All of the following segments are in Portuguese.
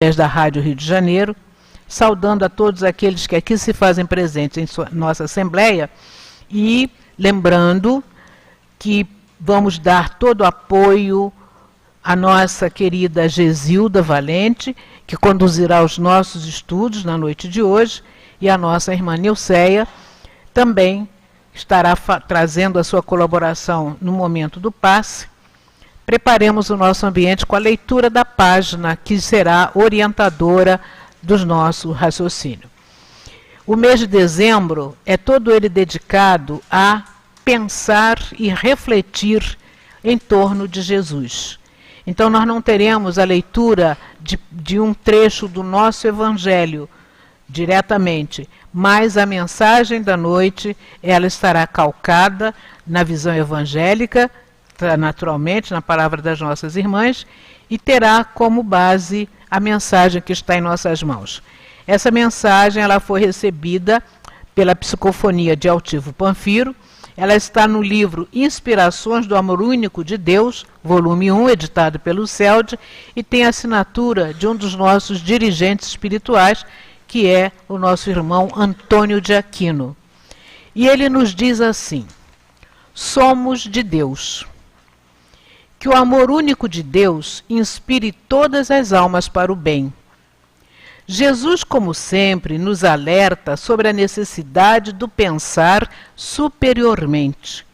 da Rádio Rio de Janeiro, saudando a todos aqueles que aqui se fazem presentes em nossa Assembleia e lembrando que vamos dar todo o apoio à nossa querida Gesilda Valente, que conduzirá os nossos estudos na noite de hoje, e a nossa irmã Nilceia também estará trazendo a sua colaboração no momento do passe. Preparemos o nosso ambiente com a leitura da página, que será orientadora do nosso raciocínio. O mês de dezembro é todo ele dedicado a pensar e refletir em torno de Jesus. Então, nós não teremos a leitura de um trecho do nosso Evangelho diretamente, mas a mensagem da noite ela estará calcada na visão evangélica, naturalmente, na palavra das nossas irmãs, e terá como base a mensagem que está em nossas mãos. Essa mensagem ela foi recebida pela Psicofonia de Altivo Panfiro. Ela está no livro Inspirações do Amor Único de Deus, volume 1, editado pelo CELD, e tem a assinatura de um dos nossos dirigentes espirituais, que é o nosso irmão Antônio de Aquino. E ele nos diz assim: somos de Deus. Que o amor único de Deus inspire todas as almas para o bem. Jesus, como sempre, nos alerta sobre a necessidade do pensar superiormente.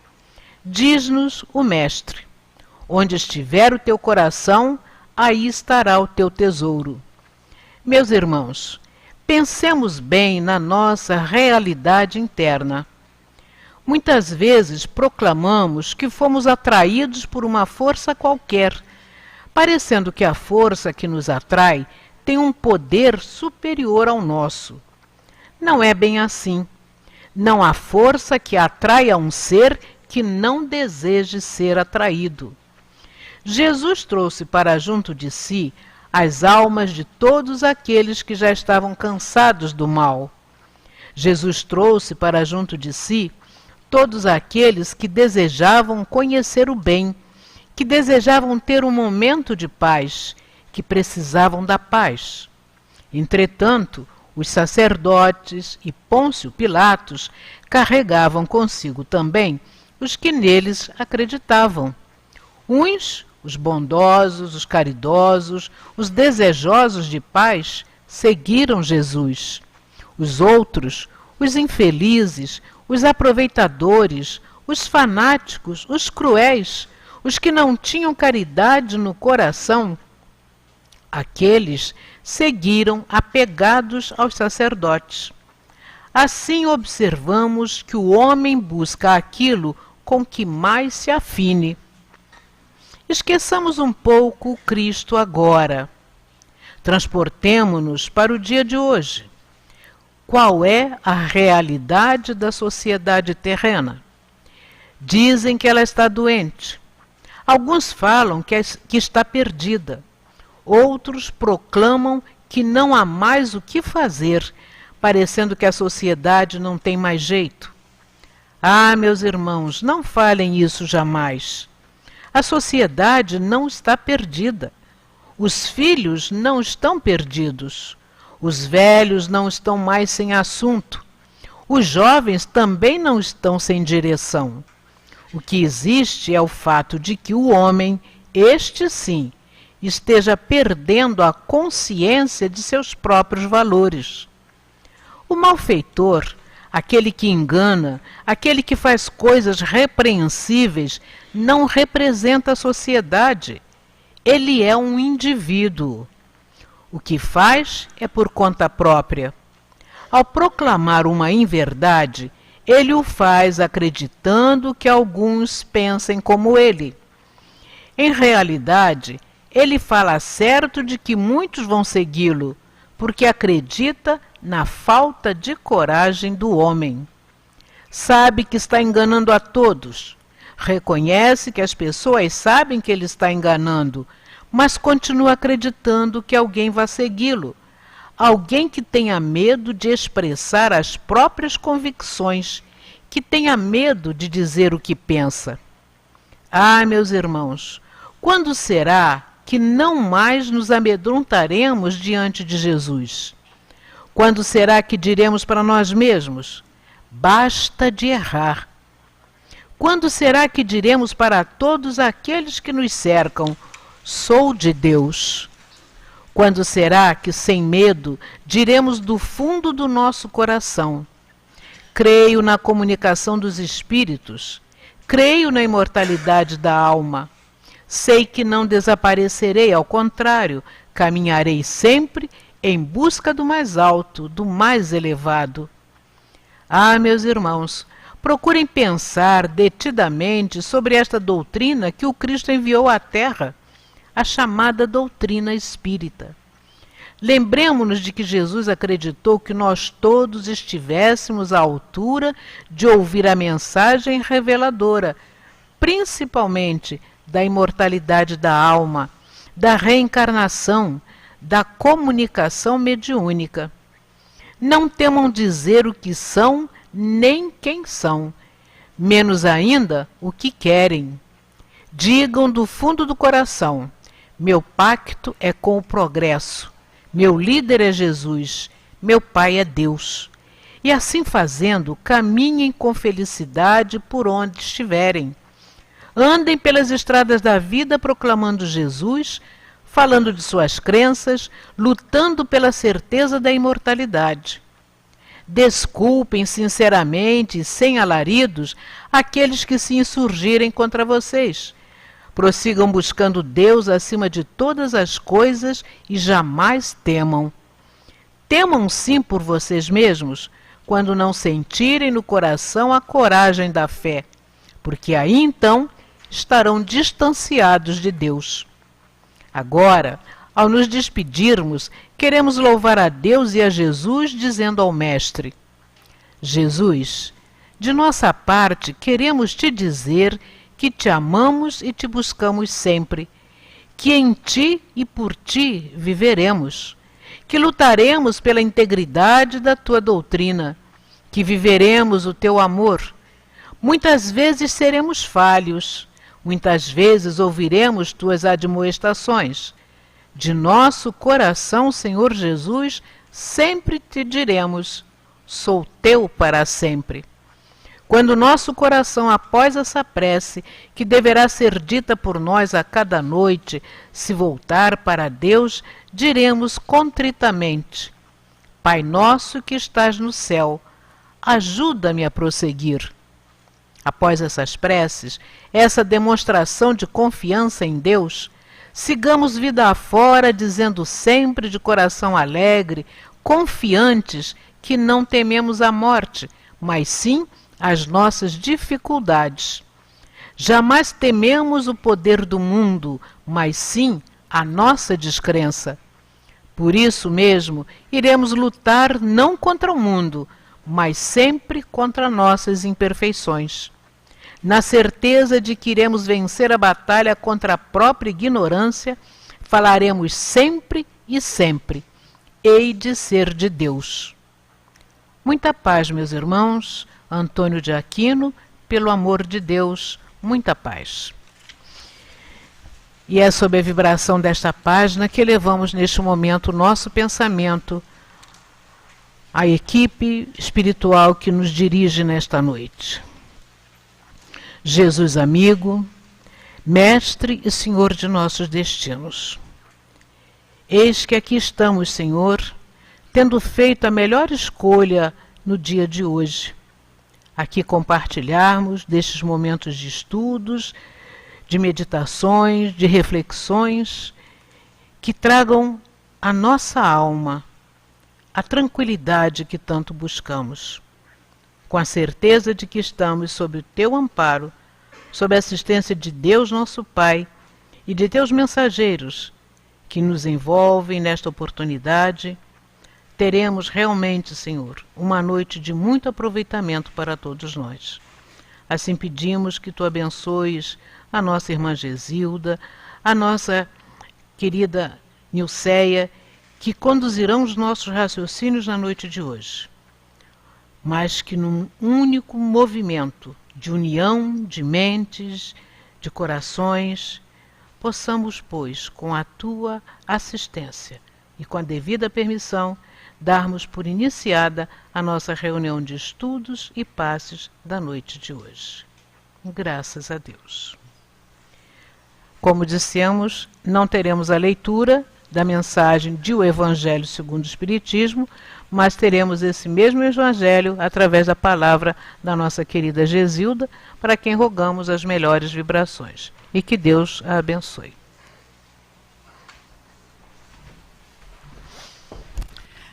Diz-nos o Mestre: onde estiver o teu coração, aí estará o teu tesouro. Meus irmãos, pensemos bem na nossa realidade interna. Muitas vezes proclamamos que fomos atraídos por uma força qualquer, parecendo que a força que nos atrai tem um poder superior ao nosso. Não é bem assim. Não há força que atrai a um ser que não deseje ser atraído. Jesus trouxe para junto de si as almas de todos aqueles que já estavam cansados do mal. Jesus trouxe para junto de si todos aqueles que desejavam conhecer o bem, que desejavam ter um momento de paz, que precisavam da paz. Entretanto, os sacerdotes e Pôncio Pilatos carregavam consigo também os que neles acreditavam. Uns, os bondosos, os caridosos, os desejosos de paz, seguiram Jesus. Os outros, os infelizes, os aproveitadores, os fanáticos, os cruéis, os que não tinham caridade no coração, aqueles seguiram apegados aos sacerdotes. Assim observamos que o homem busca aquilo com que mais se afine. Esqueçamos um pouco o Cristo agora. Transportemo-nos para o dia de hoje. Qual é a realidade da sociedade terrena? Dizem que ela está doente. Alguns falam que está perdida. Outros proclamam que não há mais o que fazer, parecendo que a sociedade não tem mais jeito. Ah, meus irmãos, não falem isso jamais. A sociedade não está perdida. Os filhos não estão perdidos. Os velhos não estão mais sem assunto. Os jovens também não estão sem direção. O que existe é o fato de que o homem, este sim, esteja perdendo a consciência de seus próprios valores. O malfeitor, aquele que engana, aquele que faz coisas repreensíveis, não representa a sociedade. Ele é um indivíduo. O que faz é por conta própria. Ao proclamar uma inverdade, ele o faz acreditando que alguns pensem como ele. Em realidade, ele fala certo de que muitos vão segui-lo, porque acredita na falta de coragem do homem. Sabe que está enganando a todos. Reconhece que as pessoas sabem que ele está enganando, mas continua acreditando que alguém vai segui-lo. Alguém que tenha medo de expressar as próprias convicções, que tenha medo de dizer o que pensa. Ah, meus irmãos, quando será que não mais nos amedrontaremos diante de Jesus? Quando será que diremos para nós mesmos: basta de errar? Quando será que diremos para todos aqueles que nos cercam: sou de Deus? Quando será que, sem medo, diremos do fundo do nosso coração: creio na comunicação dos espíritos, creio na imortalidade da alma, sei que não desaparecerei, ao contrário, caminharei sempre em busca do mais alto, do mais elevado? Ah, meus irmãos, procurem pensar detidamente sobre esta doutrina que o Cristo enviou à Terra, a chamada doutrina espírita. Lembremo-nos de que Jesus acreditou que nós todos estivéssemos à altura de ouvir a mensagem reveladora, principalmente da imortalidade da alma, da reencarnação, da comunicação mediúnica. Não temam dizer o que são, nem quem são, menos ainda o que querem. Digam do fundo do coração: meu pacto é com o progresso, meu líder é Jesus, meu Pai é Deus. E assim fazendo, caminhem com felicidade por onde estiverem. Andem pelas estradas da vida proclamando Jesus, falando de suas crenças, lutando pela certeza da imortalidade. Desculpem sinceramente e sem alaridos aqueles que se insurgirem contra vocês. Prossigam buscando Deus acima de todas as coisas e jamais temam. Temam sim por vocês mesmos, quando não sentirem no coração a coragem da fé, porque aí então estarão distanciados de Deus. Agora, ao nos despedirmos, queremos louvar a Deus e a Jesus, dizendo ao Mestre: Jesus, de nossa parte queremos te dizer que te amamos e te buscamos sempre, que em ti e por ti viveremos, que lutaremos pela integridade da tua doutrina, que viveremos o teu amor. Muitas vezes seremos falhos, muitas vezes ouviremos tuas admoestações. De nosso coração, Senhor Jesus, sempre te diremos: sou teu para sempre. Quando nosso coração, após essa prece, que deverá ser dita por nós a cada noite, se voltar para Deus, diremos contritamente: Pai nosso que estás no céu, ajuda-me a prosseguir. Após essas preces, essa demonstração de confiança em Deus, sigamos vida afora, dizendo sempre de coração alegre, confiantes, que não tememos a morte, mas sim as nossas dificuldades. Jamais tememos o poder do mundo, mas sim a nossa descrença. Por isso mesmo, iremos lutar não contra o mundo, mas sempre contra nossas imperfeições. Na certeza de que iremos vencer a batalha contra a própria ignorância, falaremos sempre e sempre: hei de ser de Deus. Muita paz, meus irmãos. Antônio de Aquino, pelo amor de Deus, muita paz. E é sob a vibração desta página que elevamos neste momento o nosso pensamento à equipe espiritual que nos dirige nesta noite. Jesus amigo, Mestre e Senhor de nossos destinos, eis que aqui estamos, Senhor, tendo feito a melhor escolha no dia de hoje, aqui compartilharmos destes momentos de estudos, de meditações, de reflexões, que tragam à nossa alma a tranquilidade que tanto buscamos, com a certeza de que estamos sob o teu amparo, sob a assistência de Deus nosso Pai e de teus mensageiros, que nos envolvem nesta oportunidade. Teremos realmente, Senhor, uma noite de muito aproveitamento para todos nós. Assim pedimos que tu abençoes a nossa irmã Gesilda, a nossa querida Nilceia, que conduzirão os nossos raciocínios na noite de hoje, mas que num único movimento de união de mentes, de corações, possamos, pois, com a tua assistência e com a devida permissão, darmos por iniciada a nossa reunião de estudos e passes da noite de hoje. Graças a Deus. Como dissemos, não teremos a leitura da mensagem de O Evangelho segundo o Espiritismo, mas teremos esse mesmo Evangelho através da palavra da nossa querida Gesilda, para quem rogamos as melhores vibrações. E que Deus a abençoe.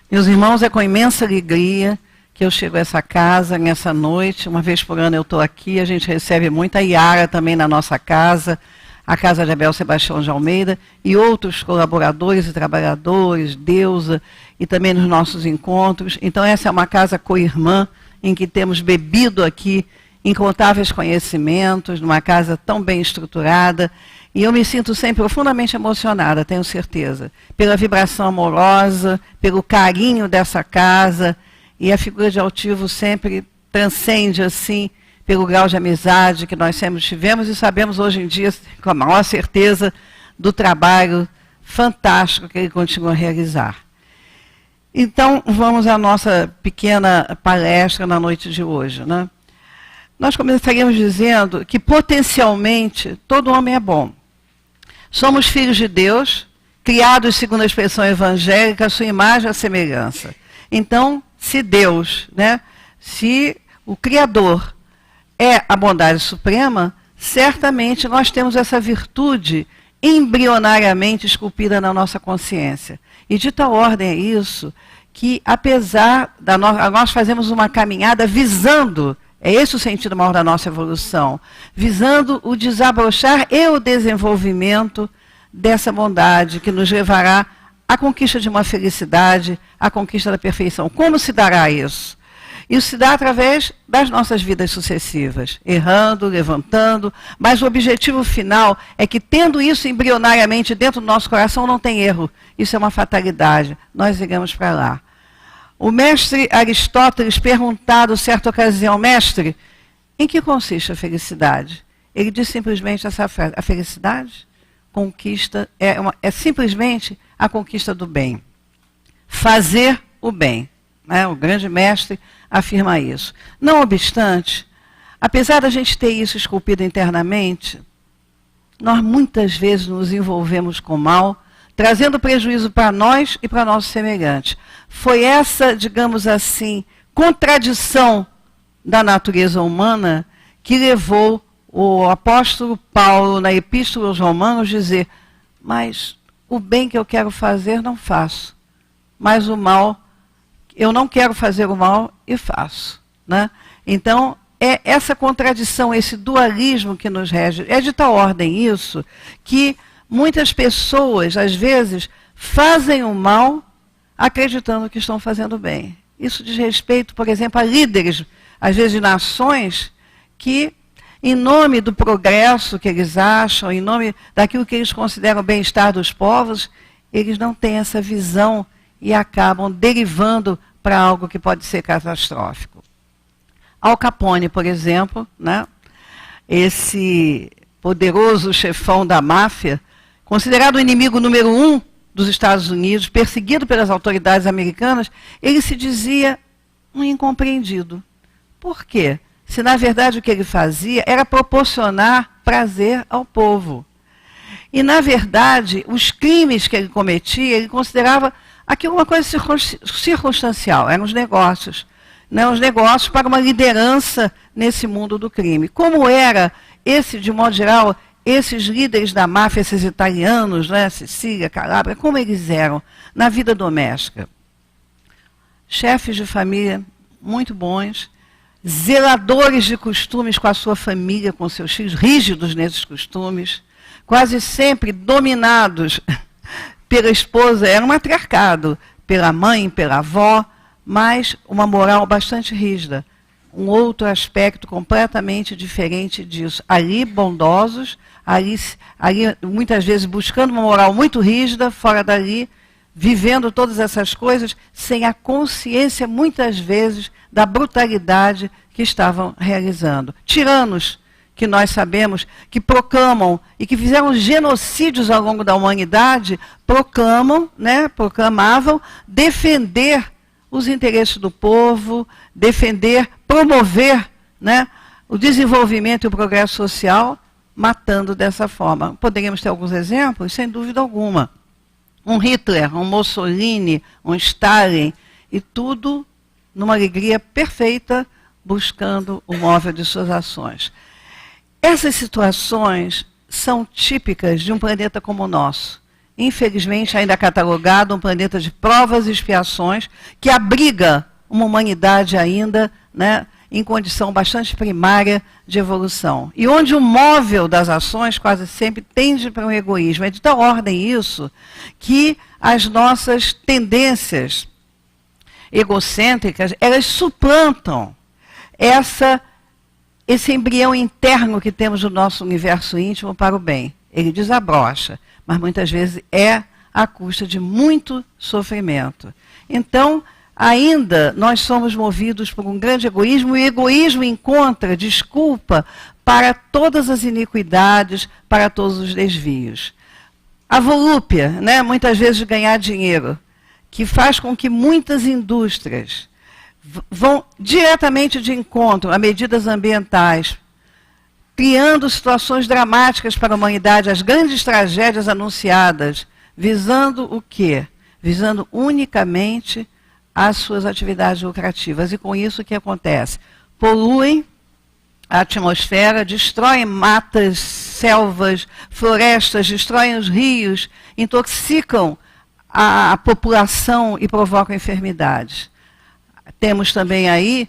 Meus irmãos, é com imensa alegria que eu chego a essa casa nessa noite. Uma vez por ano eu estou aqui, a gente recebe muita Yara também na nossa casa, a casa de Abel Sebastião de Almeida e outros colaboradores e trabalhadores, Deusa, e também nos nossos encontros. Então essa é uma casa co-irmã em que temos bebido aqui incontáveis conhecimentos, numa casa tão bem estruturada. E eu me sinto sempre profundamente emocionada, tenho certeza, pela vibração amorosa, pelo carinho dessa casa. E a figura de Altivo sempre transcende, assim, pelo grau de amizade que nós sempre tivemos e sabemos hoje em dia, com a maior certeza, do trabalho fantástico que ele continua a realizar. Então, vamos à nossa pequena palestra na noite de hoje, né? Nós começaríamos dizendo que, potencialmente, todo homem é bom. Somos filhos de Deus, criados segundo a expressão evangélica, a sua imagem e a semelhança. Então, se Deus, né, se o Criador é a bondade suprema, certamente nós temos essa virtude embrionariamente esculpida na nossa consciência. E de tal ordem é isso, que apesar da nós fazemos uma caminhada visando, é esse o sentido maior da nossa evolução, visando o desabrochar e o desenvolvimento dessa bondade que nos levará à conquista de uma felicidade, à conquista da perfeição. Como se dará isso? Isso se dá através das nossas vidas sucessivas, errando, levantando, mas o objetivo final é que, tendo isso embrionariamente dentro do nosso coração, não tem erro. Isso é uma fatalidade. Nós iremos para lá. O mestre Aristóteles, perguntado certa ocasião, mestre, em que consiste a felicidade? Ele diz simplesmente essa frase: a felicidade é simplesmente a conquista do bem. Fazer o bem. Né? O grande mestre afirma isso. Não obstante, apesar da gente ter isso esculpido internamente, nós muitas vezes nos envolvemos com o mal, trazendo prejuízo para nós e para nossos semelhantes. Foi essa, digamos assim, contradição da natureza humana que levou o apóstolo Paulo, na Epístola aos Romanos, dizer: mas o bem que eu quero fazer não faço, mas o mal, eu não quero fazer o mal e faço. Né? Então, é essa contradição, esse dualismo que nos rege. É de tal ordem isso, que muitas pessoas, às vezes, fazem o mal acreditando que estão fazendo bem. Isso diz respeito, por exemplo, a líderes, às vezes, de nações, que, em nome do progresso que eles acham, em nome daquilo que eles consideram o bem-estar dos povos, eles não têm essa visão e acabam derivando para algo que pode ser catastrófico. Al Capone, por exemplo, né, esse poderoso chefão da máfia, considerado o inimigo número 1 dos Estados Unidos, perseguido pelas autoridades americanas, ele se dizia um incompreendido. Por quê? Se na verdade o que ele fazia era proporcionar prazer ao povo. E na verdade, os crimes que ele cometia, ele considerava aquilo uma coisa circunstancial, eram os negócios. Né, os negócios para uma liderança nesse mundo do crime. Como era de modo geral, esses líderes da máfia, esses italianos, né, Sicília, Calábria, como eles eram na vida doméstica? Chefes de família muito bons, zeladores de costumes com a sua família, com seus filhos, rígidos nesses costumes, quase sempre dominados pela esposa, era um matriarcado, pela mãe, pela avó, mas uma moral bastante rígida. Um outro aspecto completamente diferente disso. Ali, bondosos, ali muitas vezes buscando uma moral muito rígida, fora dali, vivendo todas essas coisas, sem a consciência, muitas vezes, da brutalidade que estavam realizando. Tiranos, que nós sabemos, que proclamam e que fizeram genocídios ao longo da humanidade, proclamavam defender os interesses do povo, defender, promover, né, o desenvolvimento e o progresso social, matando dessa forma. Poderíamos ter alguns exemplos? Sem dúvida alguma. Um Hitler, um Mussolini, um Stalin, e tudo numa alegria perfeita, buscando o móvel de suas ações. Essas situações são típicas de um planeta como o nosso. Infelizmente, ainda catalogado um planeta de provas e expiações, que abriga uma humanidade ainda, né, em condição bastante primária de evolução. E onde o móvel das ações quase sempre tende para o egoísmo. É de tal ordem isso que as nossas tendências egocêntricas, elas suplantam esse embrião interno que temos no nosso universo íntimo para o bem. Ele desabrocha, mas muitas vezes é à custa de muito sofrimento. Então, ainda nós somos movidos por um grande egoísmo, e o egoísmo encontra desculpa para todas as iniquidades, para todos os desvios. A volúpia, né, muitas vezes de ganhar dinheiro, que faz com que muitas indústrias vão diretamente de encontro a medidas ambientais, criando situações dramáticas para a humanidade, as grandes tragédias anunciadas, visando o quê? Visando unicamente as suas atividades lucrativas. E com isso o que acontece? Poluem a atmosfera, destroem matas, selvas, florestas, destroem os rios, intoxicam a população e provocam enfermidades. Temos também aí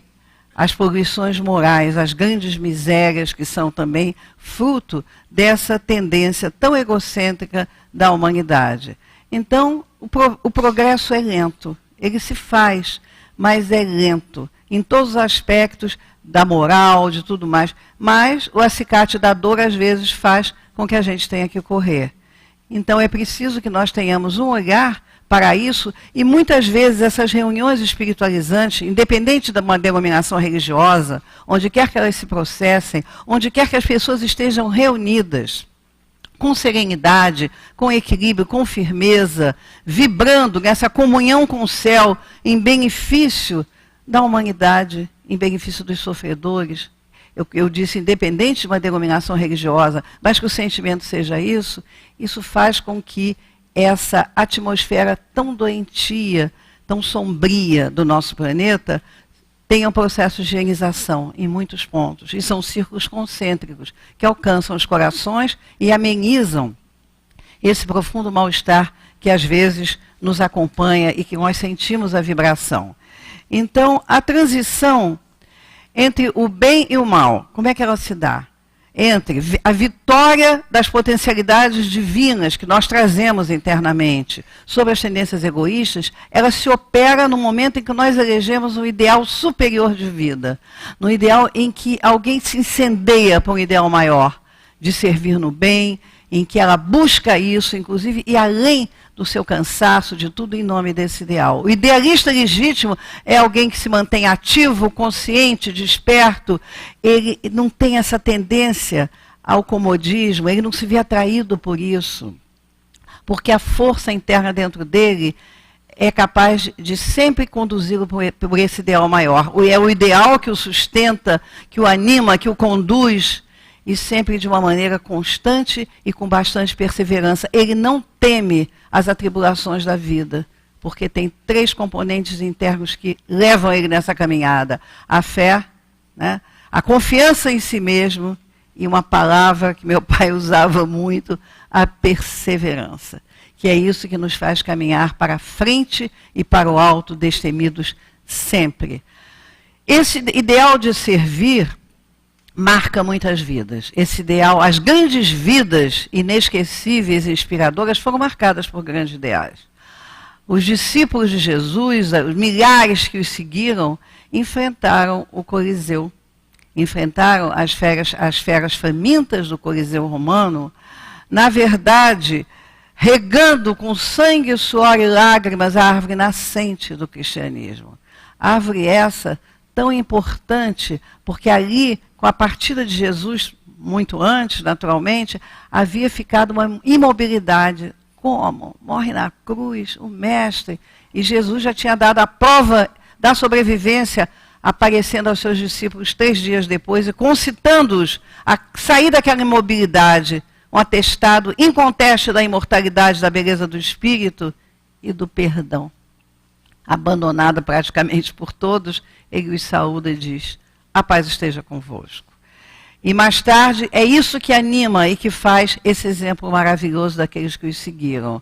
as poluições morais, as grandes misérias que são também fruto dessa tendência tão egocêntrica da humanidade. Então, o progresso é lento, ele se faz, mas é lento, em todos os aspectos da moral, de tudo mais. Mas o acicate da dor, às vezes, faz com que a gente tenha que correr. Então, é preciso que nós tenhamos um olhar para isso, e muitas vezes essas reuniões espiritualizantes, independente de uma denominação religiosa, onde quer que elas se processem, onde quer que as pessoas estejam reunidas, com serenidade, com equilíbrio, com firmeza, vibrando nessa comunhão com o céu, em benefício da humanidade, em benefício dos sofredores. Eu disse, independente de uma denominação religiosa, mas que o sentimento seja isso, isso faz com que essa atmosfera tão doentia, tão sombria do nosso planeta, tenha um processo de higienização em muitos pontos. E são círculos concêntricos que alcançam os corações e amenizam esse profundo mal-estar que às vezes nos acompanha e que nós sentimos a vibração. Então, a transição entre o bem e o mal, como é que ela se dá? Entre a vitória das potencialidades divinas que nós trazemos internamente sobre as tendências egoístas, ela se opera no momento em que nós elegemos um ideal superior de vida, no ideal em que alguém se incendeia para um ideal maior, de servir no bem, em que ela busca isso, inclusive, e além do seu cansaço, de tudo em nome desse ideal. O idealista legítimo é alguém que se mantém ativo, consciente, desperto, ele não tem essa tendência ao comodismo, ele não se vê atraído por isso, porque a força interna dentro dele é capaz de sempre conduzi-lo por esse ideal maior. É o ideal que o sustenta, que o anima, que o conduz, e sempre de uma maneira constante e com bastante perseverança. Ele não teme as atribulações da vida, porque tem 3 componentes internos que levam ele nessa caminhada. A fé, né? A confiança em si mesmo e uma palavra que meu pai usava muito, a perseverança, que é isso que nos faz caminhar para a frente e para o alto, destemidos sempre. Esse ideal de servir marca muitas vidas. Esse ideal, as grandes vidas inesquecíveis e inspiradoras foram marcadas por grandes ideais. Os discípulos de Jesus, os milhares que os seguiram, enfrentaram o Coliseu, enfrentaram as feras famintas do Coliseu romano, na verdade, regando com sangue, suor e lágrimas a árvore nascente do cristianismo. Árvore essa tão importante, porque ali, com a partida de Jesus, muito antes, naturalmente, havia ficado uma imobilidade. Como? Morre na cruz o mestre. E Jesus já tinha dado a prova da sobrevivência, aparecendo aos seus discípulos 3 dias depois e concitando-os a sair daquela imobilidade, um atestado inconteste da imortalidade, da beleza do espírito e do perdão. Abandonada praticamente por todos, ele os saúda e diz: a paz esteja convosco. E mais tarde, é isso que anima e que faz esse exemplo maravilhoso daqueles que os seguiram.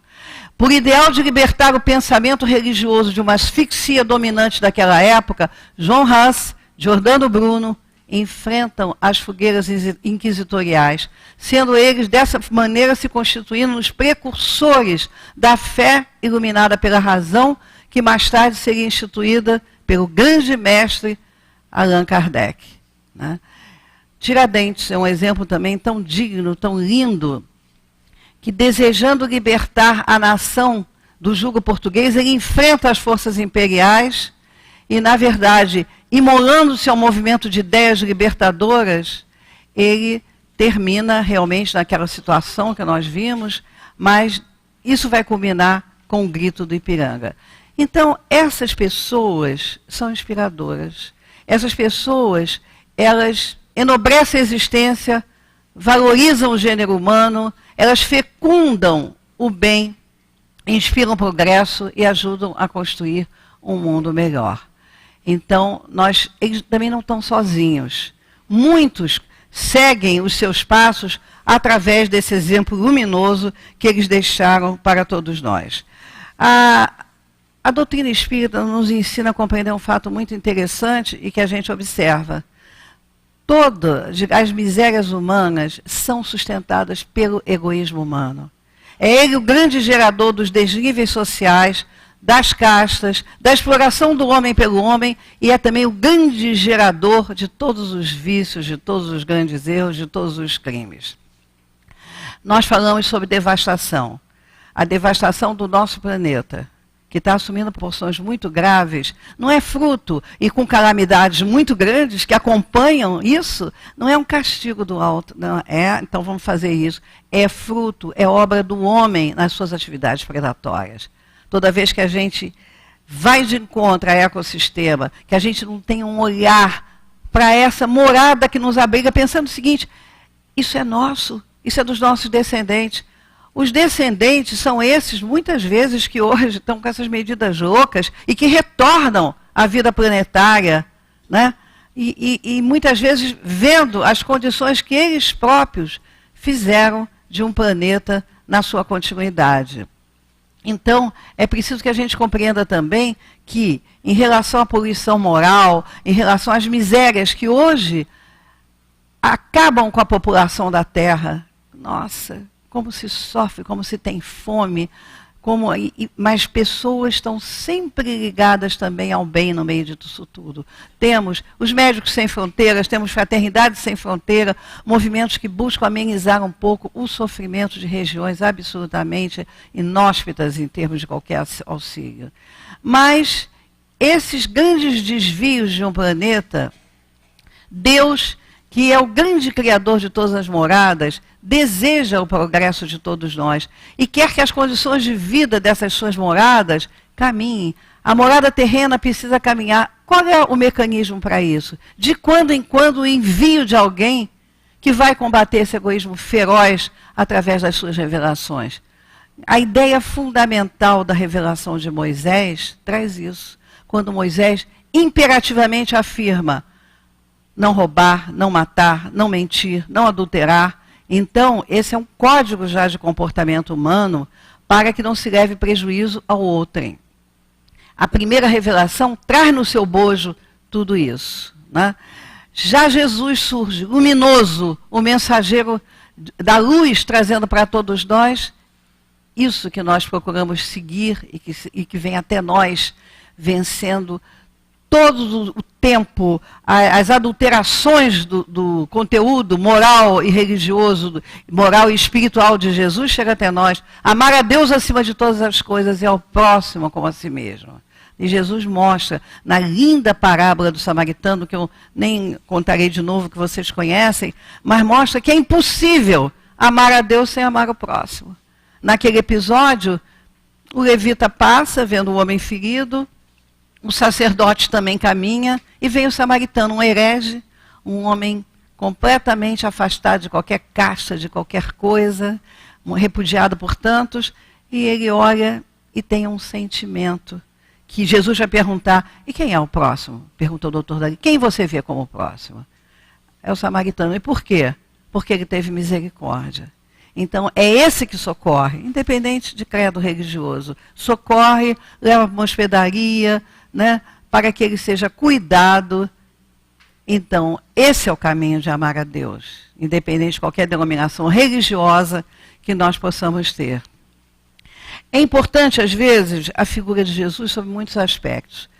Por ideal de libertar o pensamento religioso de uma asfixia dominante daquela época, John Huss, Giordano Bruno, enfrentam as fogueiras inquisitoriais, sendo eles, dessa maneira, se constituindo os precursores da fé iluminada pela razão, que mais tarde seria instituída pelo grande mestre Allan Kardec, né? Tiradentes é um exemplo também tão digno, tão lindo, que desejando libertar a nação do jugo português, ele enfrenta as forças imperiais e, na verdade, imolando-se ao movimento de ideias libertadoras, ele termina realmente naquela situação que nós vimos, mas isso vai culminar com o grito do Ipiranga. Então, essas pessoas são inspiradoras. Essas pessoas, elas enobrecem a existência, valorizam o gênero humano, elas fecundam o bem, inspiram progresso e ajudam a construir um mundo melhor. Então, eles também não estão sozinhos. Muitos seguem os seus passos através desse exemplo luminoso que eles deixaram para todos nós. A doutrina espírita nos ensina a compreender um fato muito interessante e que a gente observa. Todas as misérias humanas são sustentadas pelo egoísmo humano. É ele o grande gerador dos desníveis sociais, das castas, da exploração do homem pelo homem, e é também o grande gerador de todos os vícios, de todos os grandes erros, de todos os crimes. Nós falamos sobre devastação. A devastação do nosso planeta, que está assumindo proporções muito graves, não é fruto, e com calamidades muito grandes que acompanham isso, não é um castigo do alto, não é, então vamos fazer isso. É fruto, é obra do homem nas suas atividades predatórias. Toda vez que a gente vai de encontro ao ecossistema, que a gente não tem um olhar para essa morada que nos abriga, pensando o seguinte: isso é nosso, isso é dos nossos descendentes. Os descendentes são esses, muitas vezes, que hoje estão com essas medidas loucas e que retornam à vida planetária, né? E muitas vezes vendo as condições que eles próprios fizeram de um planeta na sua continuidade. Então, é preciso que a gente compreenda também que, em relação à poluição moral, em relação às misérias que hoje acabam com a população da Terra, nossa, como se sofre, como se tem fome, mas pessoas estão sempre ligadas também ao bem no meio disso tudo. Temos os Médicos Sem Fronteiras, temos Fraternidade Sem Fronteira, movimentos que buscam amenizar um pouco o sofrimento de regiões absolutamente inóspitas em termos de qualquer auxílio. Mas esses grandes desvios de um planeta, Deus, que é o grande criador de todas as moradas, deseja o progresso de todos nós e quer que as condições de vida dessas suas moradas caminhem. A morada terrena precisa caminhar. Qual é o mecanismo para isso? De quando em quando o envio de alguém que vai combater esse egoísmo feroz através das suas revelações. A ideia fundamental da revelação de Moisés traz isso. Quando Moisés imperativamente afirma: não roubar, não matar, não mentir, não adulterar. Então, esse é um código já de comportamento humano para que não se leve prejuízo ao outrem. A primeira revelação traz no seu bojo tudo isso, né? Já Jesus surge, luminoso, o mensageiro da luz, trazendo para todos nós isso que nós procuramos seguir e que vem até nós, vencendo todo o tempo, as adulterações do conteúdo moral e religioso, moral e espiritual de Jesus chega até nós. Amar a Deus acima de todas as coisas e ao próximo como a si mesmo. E Jesus mostra, na linda parábola do samaritano, que eu nem contarei de novo, que vocês conhecem, mas mostra que é impossível amar a Deus sem amar o próximo. Naquele episódio, o levita passa, vendo o homem ferido, o sacerdote também caminha, e vem o samaritano, um herege, um homem completamente afastado de qualquer casta, de qualquer coisa, repudiado por tantos, e ele olha e tem um sentimento que Jesus vai perguntar: e quem é o próximo? Perguntou o doutor Dali. Quem você vê como próximo? É o samaritano. E por quê? Porque ele teve misericórdia. Então, é esse que socorre, independente de credo religioso. Socorre, leva para uma hospedaria, né, para que ele seja cuidado. Então, esse é o caminho de amar a Deus, independente de qualquer denominação religiosa que nós possamos ter. É importante, às vezes, a figura de Jesus sobre muitos aspectos.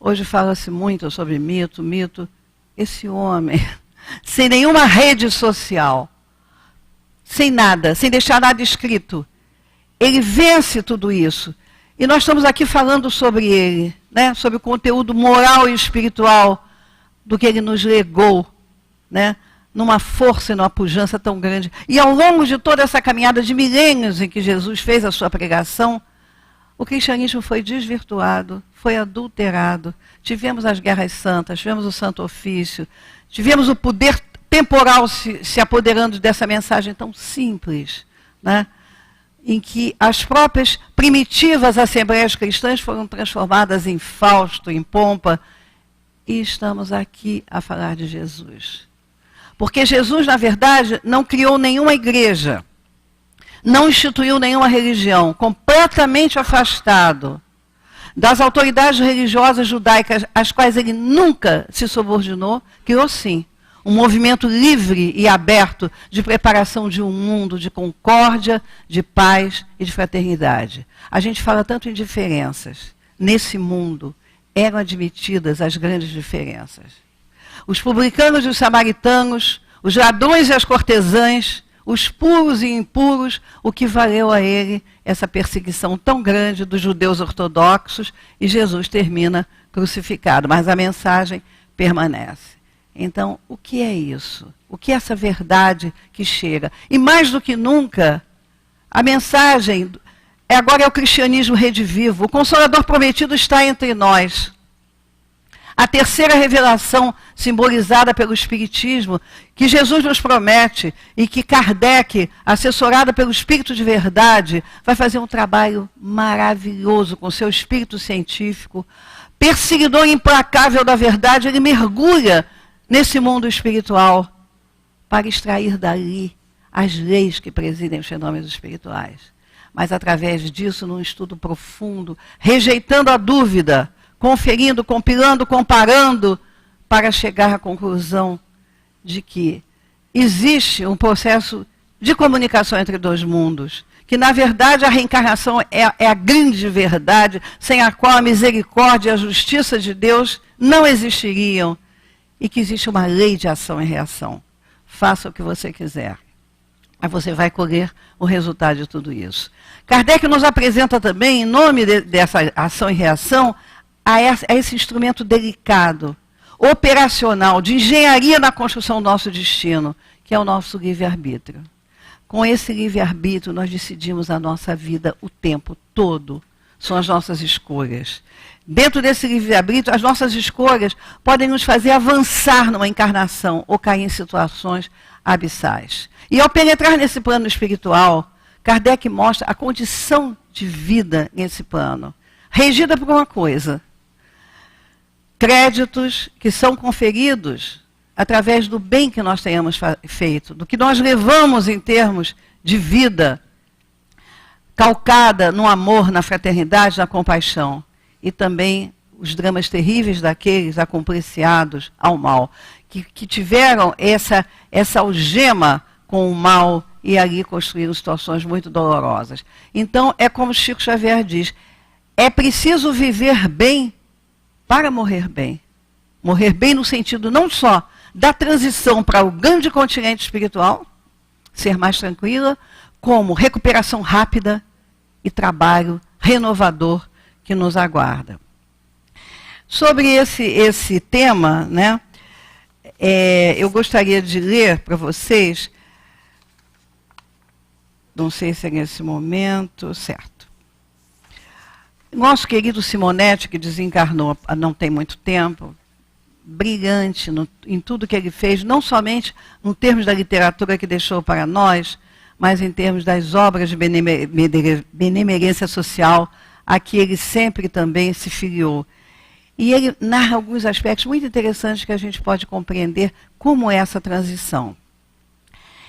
Hoje fala-se muito sobre mito. Esse homem, sem nenhuma rede social, sem nada, sem deixar nada escrito, ele vence tudo isso. E nós estamos aqui falando sobre ele, né? Sobre o conteúdo moral e espiritual do que ele nos legou, né? Numa força e numa pujança tão grande. E ao longo de toda essa caminhada de milênios em que Jesus fez a sua pregação, o cristianismo foi desvirtuado, foi adulterado. Tivemos as guerras santas, tivemos o Santo Ofício, tivemos o poder temporal se apoderando dessa mensagem tão simples, né? Em que as próprias primitivas assembleias cristãs foram transformadas em Fausto, em pompa, e estamos aqui a falar de Jesus. Porque Jesus, na verdade, não criou nenhuma igreja, não instituiu nenhuma religião, completamente afastado das autoridades religiosas judaicas, às quais ele nunca se subordinou, criou sim um movimento livre e aberto de preparação de um mundo de concórdia, de paz e de fraternidade. A gente fala tanto em diferenças. Nesse mundo eram admitidas as grandes diferenças. Os publicanos e os samaritanos, os ladrões e as cortesãs, os puros e impuros, o que valeu a ele essa perseguição tão grande dos judeus ortodoxos, e Jesus termina crucificado, mas a mensagem permanece. Então, o que é isso? O que é essa verdade que chega? E mais do que nunca, a mensagem agora é o cristianismo redivivo. O Consolador prometido está entre nós. A terceira revelação simbolizada pelo Espiritismo, que Jesus nos promete e que Kardec, assessorada pelo Espírito de Verdade, vai fazer um trabalho maravilhoso com seu espírito científico. Perseguidor implacável da verdade, ele mergulha nesse mundo espiritual para extrair dali as leis que presidem os fenômenos espirituais. Mas através disso, num estudo profundo, rejeitando a dúvida, conferindo, compilando, comparando, para chegar à conclusão de que existe um processo de comunicação entre dois mundos, que na verdade a reencarnação é a grande verdade, sem a qual a misericórdia e a justiça de Deus não existiriam, e que existe uma lei de ação e reação. Faça o que você quiser, mas você vai colher o resultado de tudo isso. Kardec nos apresenta também, em nome dessa ação e reação, a esse instrumento delicado, operacional, de engenharia na construção do nosso destino, que é o nosso livre-arbítrio. Com esse livre-arbítrio, nós decidimos a nossa vida o tempo todo. São as nossas escolhas. Dentro desse livre-arbítrio, as nossas escolhas podem nos fazer avançar numa encarnação ou cair em situações abissais. E ao penetrar nesse plano espiritual, Kardec mostra a condição de vida nesse plano, regida por uma coisa: créditos que são conferidos através do bem que nós tenhamos feito, do que nós levamos em termos de vida, calcada no amor, na fraternidade, na compaixão. E também os dramas terríveis daqueles acompliciados ao mal, que tiveram essa algema com o mal e ali construíram situações muito dolorosas. Então, é como Chico Xavier diz, é preciso viver bem para morrer bem. Morrer bem no sentido não só da transição para o grande continente espiritual, ser mais tranquila, como recuperação rápida e trabalho renovador que nos aguarda. Sobre esse tema, né, eu gostaria de ler para vocês, não sei se é nesse momento, certo. Nosso querido Simonetti, que desencarnou há não tem muito tempo, brilhante em tudo que ele fez, não somente em termos da literatura que deixou para nós, mas em termos das obras de benemerência social, a que ele sempre também se filiou. E ele narra alguns aspectos muito interessantes que a gente pode compreender como é essa transição.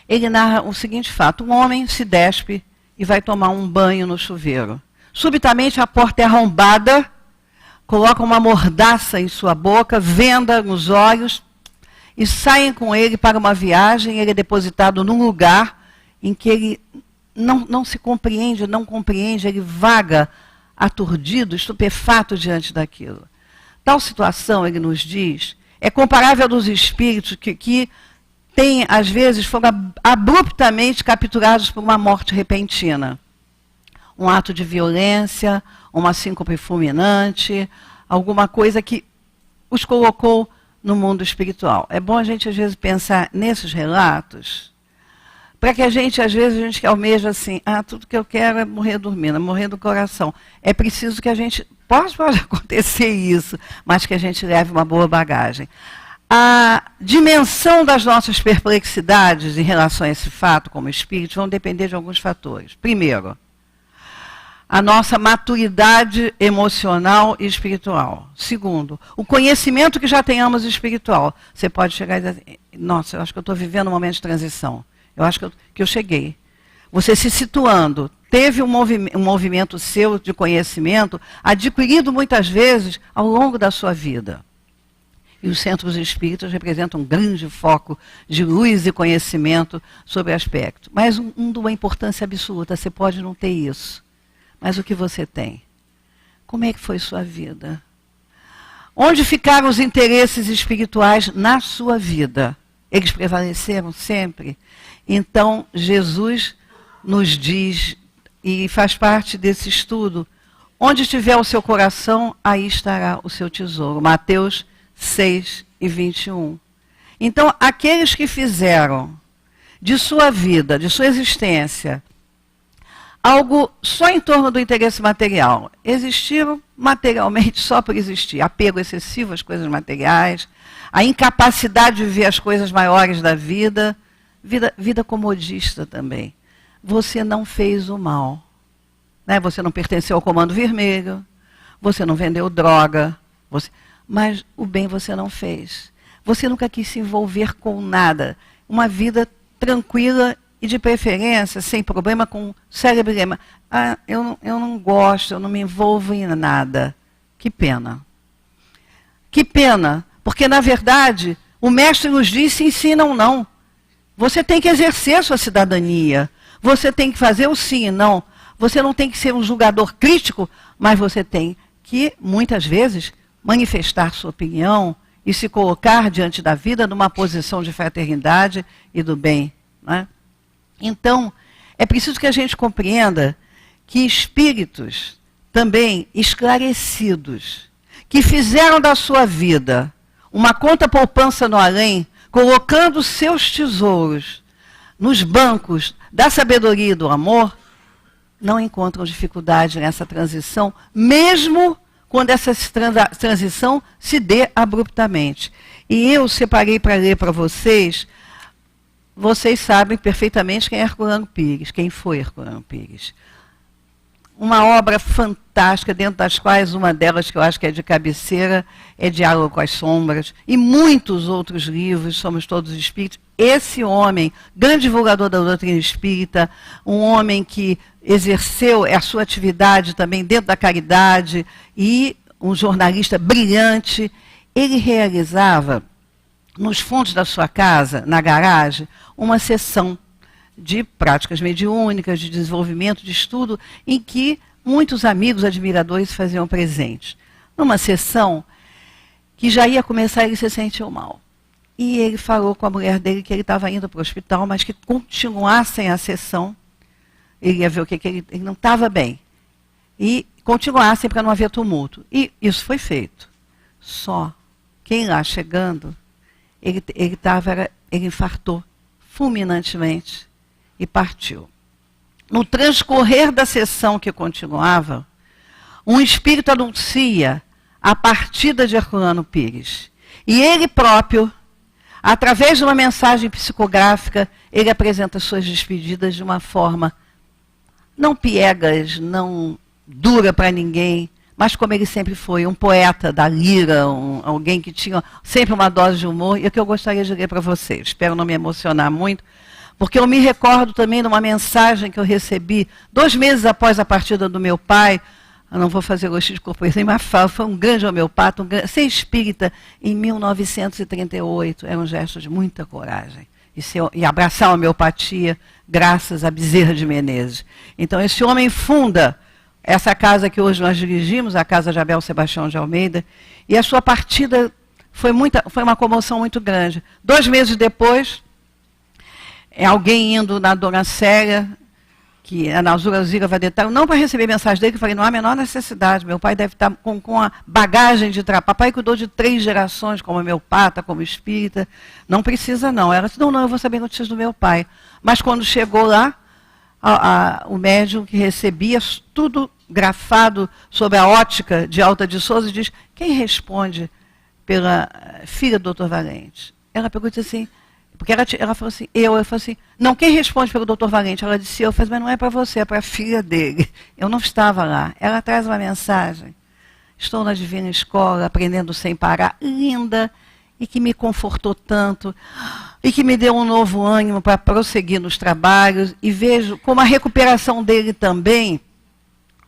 Ele narra o seguinte fato: um homem se despe e vai tomar um banho no chuveiro. Subitamente a porta é arrombada, coloca uma mordaça em sua boca, venda nos olhos, e saem com ele para uma viagem. Ele é depositado num lugar em que ele não se compreende, não compreende, ele vaga aturdido, estupefato diante daquilo. Tal situação, ele nos diz, é comparável dos espíritos que têm, às vezes, foram abruptamente capturados por uma morte repentina. Um ato de violência, uma síncope fulminante, alguma coisa que os colocou no mundo espiritual. É bom a gente, às vezes, pensar nesses relatos, para que a gente, às vezes, a gente almeja assim, tudo que eu quero é morrer dormindo, morrer do coração. É preciso que a gente, pode acontecer isso, mas que a gente leve uma boa bagagem. A dimensão das nossas perplexidades em relação a esse fato, como espírito, vão depender de alguns fatores. Primeiro, a nossa maturidade emocional e espiritual. Segundo, o conhecimento que já tenhamos espiritual. Você pode chegar e dizer assim, nossa, eu acho que eu estou vivendo um momento de transição. Eu acho que eu cheguei. Você se situando, teve um movimento seu de conhecimento, adquirido muitas vezes ao longo da sua vida. E os centros espíritas representam um grande foco de luz e conhecimento sobre o aspecto. Mas de uma importância absoluta, você pode não ter isso. Mas o que você tem? Como é que foi sua vida? Onde ficaram os interesses espirituais na sua vida? Eles prevaleceram sempre? Então, Jesus nos diz, e faz parte desse estudo, onde estiver o seu coração, aí estará o seu tesouro. Mateus 6:21. Então, aqueles que fizeram de sua vida, de sua existência, algo só em torno do interesse material, existiram materialmente só por existir, apego excessivo às coisas materiais, a incapacidade de ver as coisas maiores da vida, vida comodista também. Você não fez o mal, né? Você não pertenceu ao Comando Vermelho, você não vendeu droga, mas o bem você não fez. Você nunca quis se envolver com nada. Uma vida tranquila e, de preferência, sem problema com cérebro. Eu não gosto, eu não me envolvo em nada. Que pena. Que pena, porque, na verdade, o mestre nos diz se ensina ou não. Você tem que exercer a sua cidadania. Você tem que fazer o sim e não. Você não tem que ser um julgador crítico, mas você tem que, muitas vezes, manifestar sua opinião e se colocar diante da vida numa posição de fraternidade e do bem, né? Então, é preciso que a gente compreenda que espíritos também esclarecidos, que fizeram da sua vida uma conta poupança no além, colocando seus tesouros nos bancos da sabedoria e do amor, não encontram dificuldade nessa transição, mesmo quando essa transição se dê abruptamente. E eu separei para ler para vocês, vocês sabem perfeitamente quem é Herculano Pires, quem foi Herculano Pires. Uma obra fantástica, dentro das quais uma delas, que eu acho que é de cabeceira, é Diálogo com as Sombras, e muitos outros livros, Somos Todos Espíritos. Esse homem, grande divulgador da doutrina espírita, um homem que exerceu a sua atividade também dentro da caridade, e um jornalista brilhante, ele realizava, nos fundos da sua casa, na garagem, uma sessão de práticas mediúnicas, de desenvolvimento, de estudo, em que muitos amigos, admiradores faziam presentes. Numa sessão que já ia começar, ele se sentiu mal. E ele falou com a mulher dele que ele estava indo para o hospital, mas que continuassem a sessão. Ele ia ver o que ele não estava bem. E continuassem para não haver tumulto. E isso foi feito. Só que lá chegando, ele infartou fulminantemente e partiu. No transcorrer da sessão que continuava, um espírito anuncia a partida de Herculano Pires. E ele próprio, através de uma mensagem psicográfica, ele apresenta suas despedidas de uma forma não piegas, não dura para ninguém, mas como ele sempre foi, um poeta da lira, alguém que tinha sempre uma dose de humor, e é o que eu gostaria de ler para vocês. Espero não me emocionar muito, porque eu me recordo também de uma mensagem que eu recebi 2 meses após a partida do meu pai. Eu não vou fazer gostinho de corporação, mas foi um grande homeopata, ser espírita em 1938, era um gesto de muita coragem. E abraçar a homeopatia, graças a Bezerra de Menezes. Então, esse homem funda essa casa que hoje nós dirigimos, a casa de Abel Sebastião de Almeida, e a sua partida foi uma comoção muito grande. 2 meses depois, alguém indo na Dona Célia, que é na Zurazira Vadetário, não para receber mensagem dele, que eu falei, não há a menor necessidade, meu pai deve estar com a bagagem de trabalho. Papai cuidou de 3 gerações, como homeopata, como espírita, não precisa não. Ela disse, não, eu vou saber notícias do meu pai. Mas quando chegou lá, o médium que recebia tudo grafado sob a ótica de Alta de Souza, diz, quem responde pela filha do Dr. Valente? Ela pergunta assim, porque ela falou assim, eu falei assim, não, quem responde pelo Dr. Valente? Ela disse, eu falei, mas não é para você, é para a filha dele. Eu não estava lá. Ela traz uma mensagem, estou na Divina Escola, aprendendo sem parar, linda, e que me confortou tanto, e que me deu um novo ânimo para prosseguir nos trabalhos, e vejo como a recuperação dele também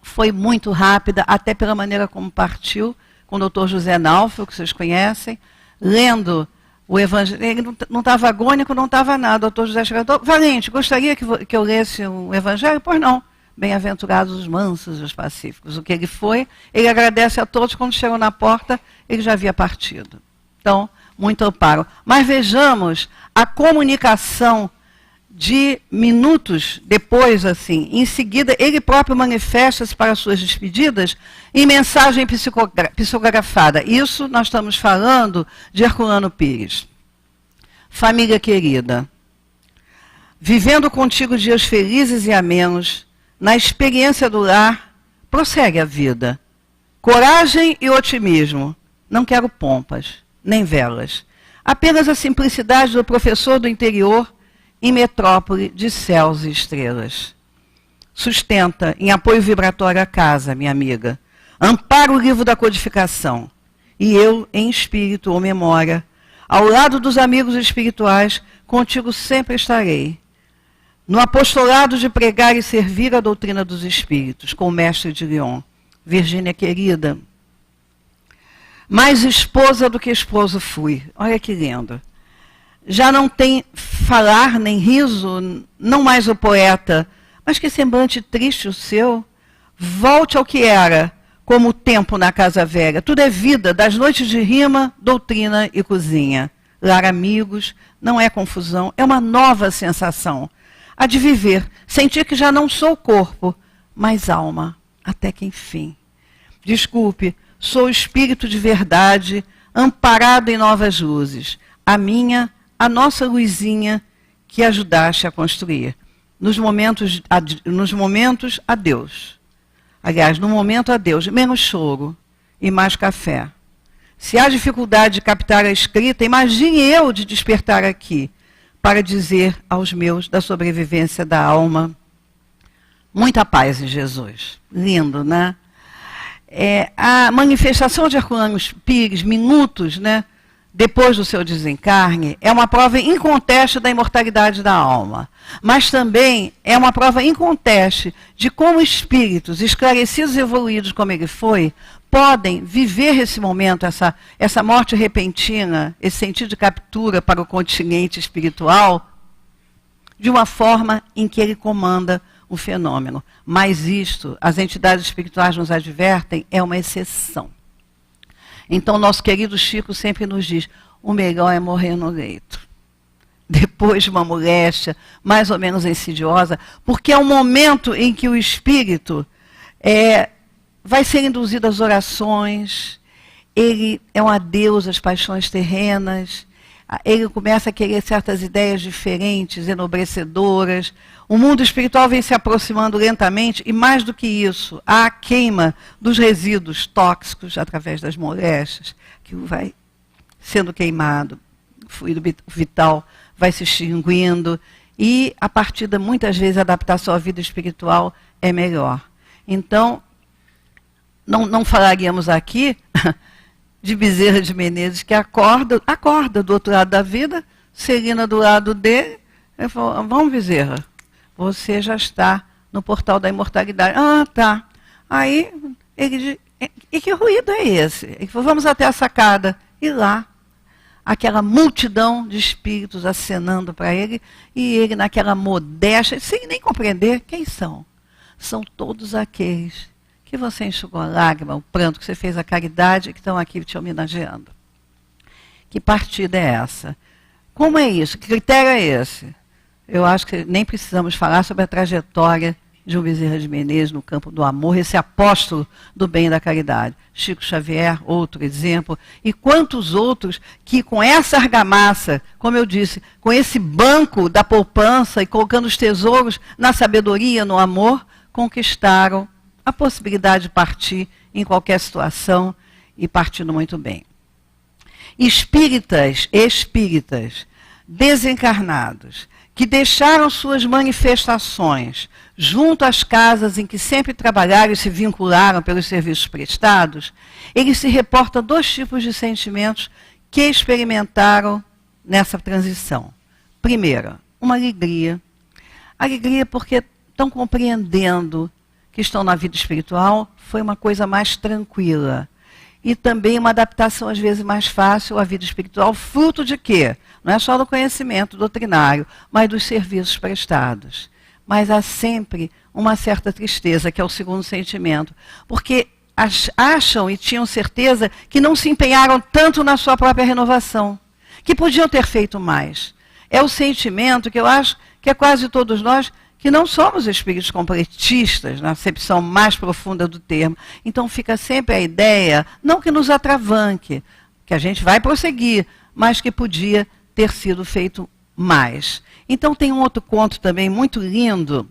foi muito rápida, até pela maneira como partiu, com o Dr. José Naufel, que vocês conhecem, lendo o Evangelho. Ele não estava agônico, não estava nada. O Dr. José chegou, Valente, gostaria que eu lesse o Evangelho? Pois não. Bem-aventurados os mansos e os pacíficos. O que ele foi, ele agradece a todos, quando chegou na porta, ele já havia partido. Então, muito amparo. Mas vejamos a comunicação de minutos depois, assim, em seguida, ele próprio manifesta-se para suas despedidas em mensagem psicografada. Isso nós estamos falando de Herculano Pires. Família querida, vivendo contigo dias felizes e amenos, na experiência do lar, prossegue a vida. Coragem e otimismo. Não quero pompas, nem velas. Apenas a simplicidade do professor do interior em metrópole de céus e estrelas. Sustenta em apoio vibratório a casa, minha amiga. Ampara o livro da codificação. E eu, em espírito ou memória, ao lado dos amigos espirituais, contigo sempre estarei. No apostolado de pregar e servir a doutrina dos espíritos, com o mestre de Lyon. Virgínia querida, mais esposa do que esposo fui. Olha que lindo. Já não tem falar nem riso, não mais o poeta, mas que semblante triste o seu. Volte ao que era, como o tempo na casa velha. Tudo é vida, das noites de rima, doutrina e cozinha. Lar amigos, não é confusão, é uma nova sensação. A de viver, sentir que já não sou corpo, mas alma, até que enfim. Desculpe, sou espírito de verdade, amparado em novas luzes. A nossa luzinha que ajudaste a construir. Nos momentos, a Deus. Aliás, no momento a Deus, menos choro e mais café. Se há dificuldade de captar a escrita, imagine eu de despertar aqui, para dizer aos meus da sobrevivência da alma. Muita paz em Jesus. Lindo, né? A manifestação de Herculano Pires, minutos, né? Depois do seu desencarne, é uma prova inconteste da imortalidade da alma. Mas também é uma prova inconteste de como espíritos esclarecidos e evoluídos como ele foi, podem viver esse momento, essa morte repentina, esse sentido de captura para o continente espiritual, de uma forma em que ele comanda o fenômeno. Mas isto, as entidades espirituais nos advertem, é uma exceção. Então, nosso querido Chico sempre nos diz, o melhor é morrer no leito. Depois de uma moléstia mais ou menos insidiosa, porque é um momento em que o espírito vai ser induzido às orações, ele é um adeus às paixões terrenas, ele começa a querer certas ideias diferentes, enobrecedoras. O mundo espiritual vem se aproximando lentamente, e mais do que isso, há a queima dos resíduos tóxicos através das moléstias, que vai sendo queimado, o fluido vital vai se extinguindo, e a partir de, muitas vezes, a adaptação à vida espiritual é melhor. Então, não falaríamos aqui de Bezerra de Menezes, que acorda do outro lado da vida, Celina do lado dele, ele falou, vamos, Bezerra, você já está no portal da imortalidade. Ah, tá. Aí ele diz, e que ruído é esse? Ele falou, vamos até a sacada. E lá, aquela multidão de espíritos acenando para ele, e ele naquela modéstia, sem nem compreender quem são. São todos aqueles que você enxugou a lágrima, o pranto, que você fez a caridade, que estão aqui te homenageando. Que partida é essa? Como é isso? Que critério é esse? Eu acho que nem precisamos falar sobre a trajetória de um Bezerra de Menezes no campo do amor, esse apóstolo do bem e da caridade. Chico Xavier, outro exemplo, e quantos outros que com essa argamassa, como eu disse, com esse banco da poupança e colocando os tesouros na sabedoria, no amor, conquistaram a possibilidade de partir em qualquer situação e partindo muito bem. Espíritas desencarnados, que deixaram suas manifestações junto às casas em que sempre trabalharam e se vincularam pelos serviços prestados, eles se reportam a 2 tipos de sentimentos que experimentaram nessa transição. Primeiro, uma alegria. Alegria porque estão compreendendo que estão na vida espiritual, foi uma coisa mais tranquila. E também uma adaptação, às vezes, mais fácil à vida espiritual, fruto de quê? Não é só do conhecimento doutrinário, mas dos serviços prestados. Mas há sempre uma certa tristeza, que é o segundo sentimento. Porque acham e tinham certeza que não se empenharam tanto na sua própria renovação, que podiam ter feito mais. É o sentimento que eu acho que é quase todos nós, que não somos espíritos completistas, na acepção mais profunda do termo. Então fica sempre a ideia, não que nos atravanque, que a gente vai prosseguir, mas que podia ter sido feito mais. Então tem um outro conto também muito lindo,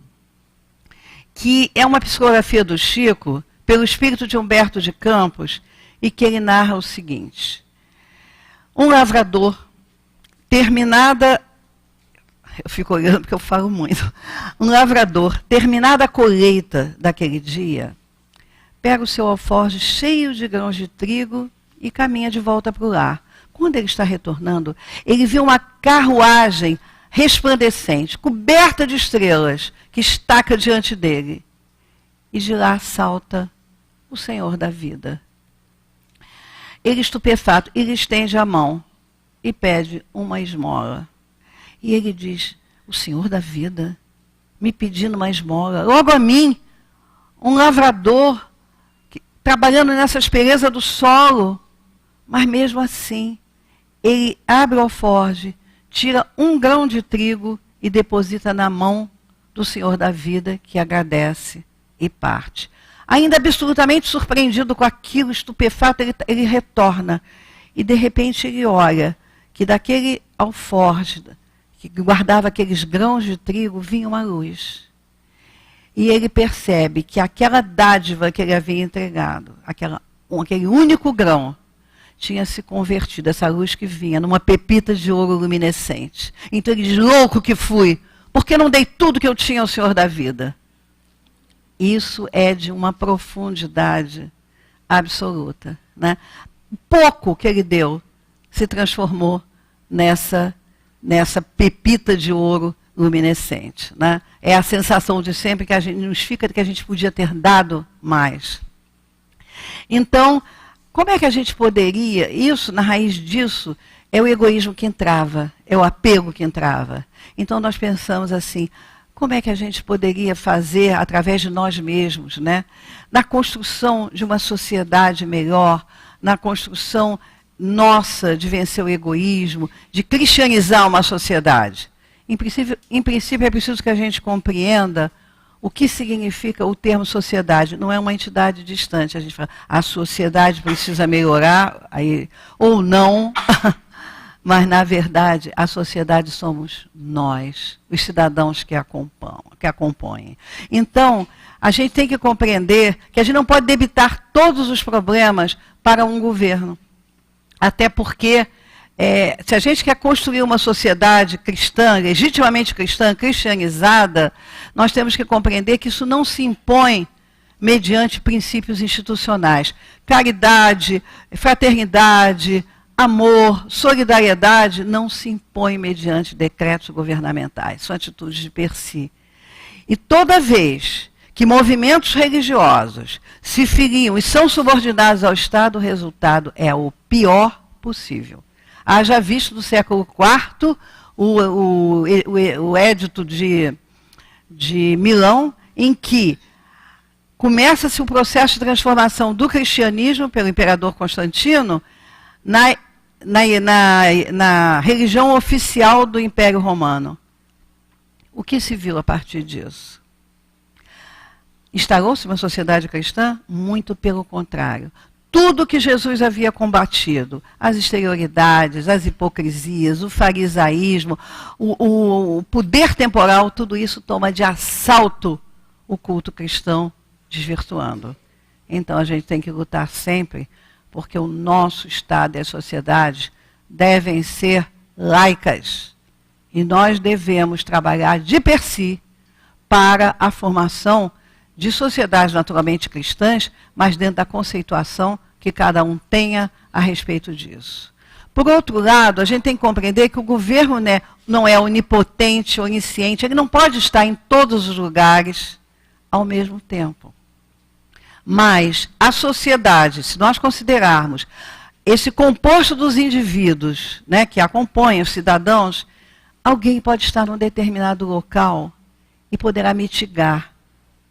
que é uma psicografia do Chico, pelo espírito de Humberto de Campos, e que ele narra o seguinte. Um lavrador, terminada... Eu fico olhando porque eu falo muito. Um lavrador, terminada a colheita daquele dia, pega o seu alforje cheio de grãos de trigo e caminha de volta para o lar. Quando ele está retornando, ele vê uma carruagem resplandecente, coberta de estrelas, que estaca diante dele. E de lá salta o Senhor da vida. Ele, estupefato, ele estende a mão e pede uma esmola. E ele diz, o Senhor da vida, me pedindo uma esmola, logo a mim, um lavrador, trabalhando nessa aspereza do solo, mas mesmo assim, ele abre o alforje, tira um grão de trigo e deposita na mão do Senhor da vida, que agradece e parte. Ainda absolutamente surpreendido com aquilo, estupefato, ele retorna, e de repente ele olha que daquele alforje, que guardava aqueles grãos de trigo, vinha uma luz. E ele percebe que aquela dádiva que ele havia entregado, aquele único grão, tinha se convertido, essa luz que vinha, numa pepita de ouro luminescente. Então ele diz, louco que fui, porque não dei tudo que eu tinha ao Senhor da vida. Isso é de uma profundidade absoluta. Né? O pouco que ele deu se transformou nessa pepita de ouro luminescente. Né? É a sensação de sempre que a gente nos fica de que a gente podia ter dado mais. Então, como é que a gente poderia, na raiz disso, é o egoísmo que entrava, é o apego que entrava. Então nós pensamos assim, como é que a gente poderia fazer através de nós mesmos, né? Na construção de uma sociedade melhor, na construção nossa de vencer o egoísmo, de cristianizar uma sociedade. Em princípio é preciso que a gente compreenda O que significa o termo sociedade? Não é uma entidade distante. A gente fala, a sociedade precisa melhorar, aí, ou não, mas, na verdade, a sociedade somos nós, os cidadãos que a compõem. Então, a gente tem que compreender que a gente não pode debitar todos os problemas para um governo. Até porque, se a gente quer construir uma sociedade cristã, legitimamente cristã, cristianizada, nós temos que compreender que isso não se impõe mediante princípios institucionais. Caridade, fraternidade, amor, solidariedade não se impõe mediante decretos governamentais. São atitudes de per si. E toda vez que movimentos religiosos se filiam e são subordinados ao Estado, o resultado é o pior possível. Haja visto do século IV o Edito de Milão, em que começa-se o processo de transformação do cristianismo pelo imperador Constantino na religião oficial do Império Romano. O que se viu a partir disso? Instalou-se uma sociedade cristã? Muito pelo contrário. Tudo que Jesus havia combatido, as exterioridades, as hipocrisias, o farisaísmo, o poder temporal, tudo isso toma de assalto o culto cristão, desvirtuando. Então a gente tem que lutar sempre, porque o nosso Estado e as sociedades devem ser laicas. E nós devemos trabalhar de per si para a formação de sociedades naturalmente cristãs, mas dentro da conceituação que cada um tenha a respeito disso. Por outro lado, a gente tem que compreender que o governo não é onipotente, onisciente, ele não pode estar em todos os lugares ao mesmo tempo. Mas a sociedade, se nós considerarmos esse composto dos indivíduos, que a compõem, os cidadãos, alguém pode estar num determinado local e poderá mitigar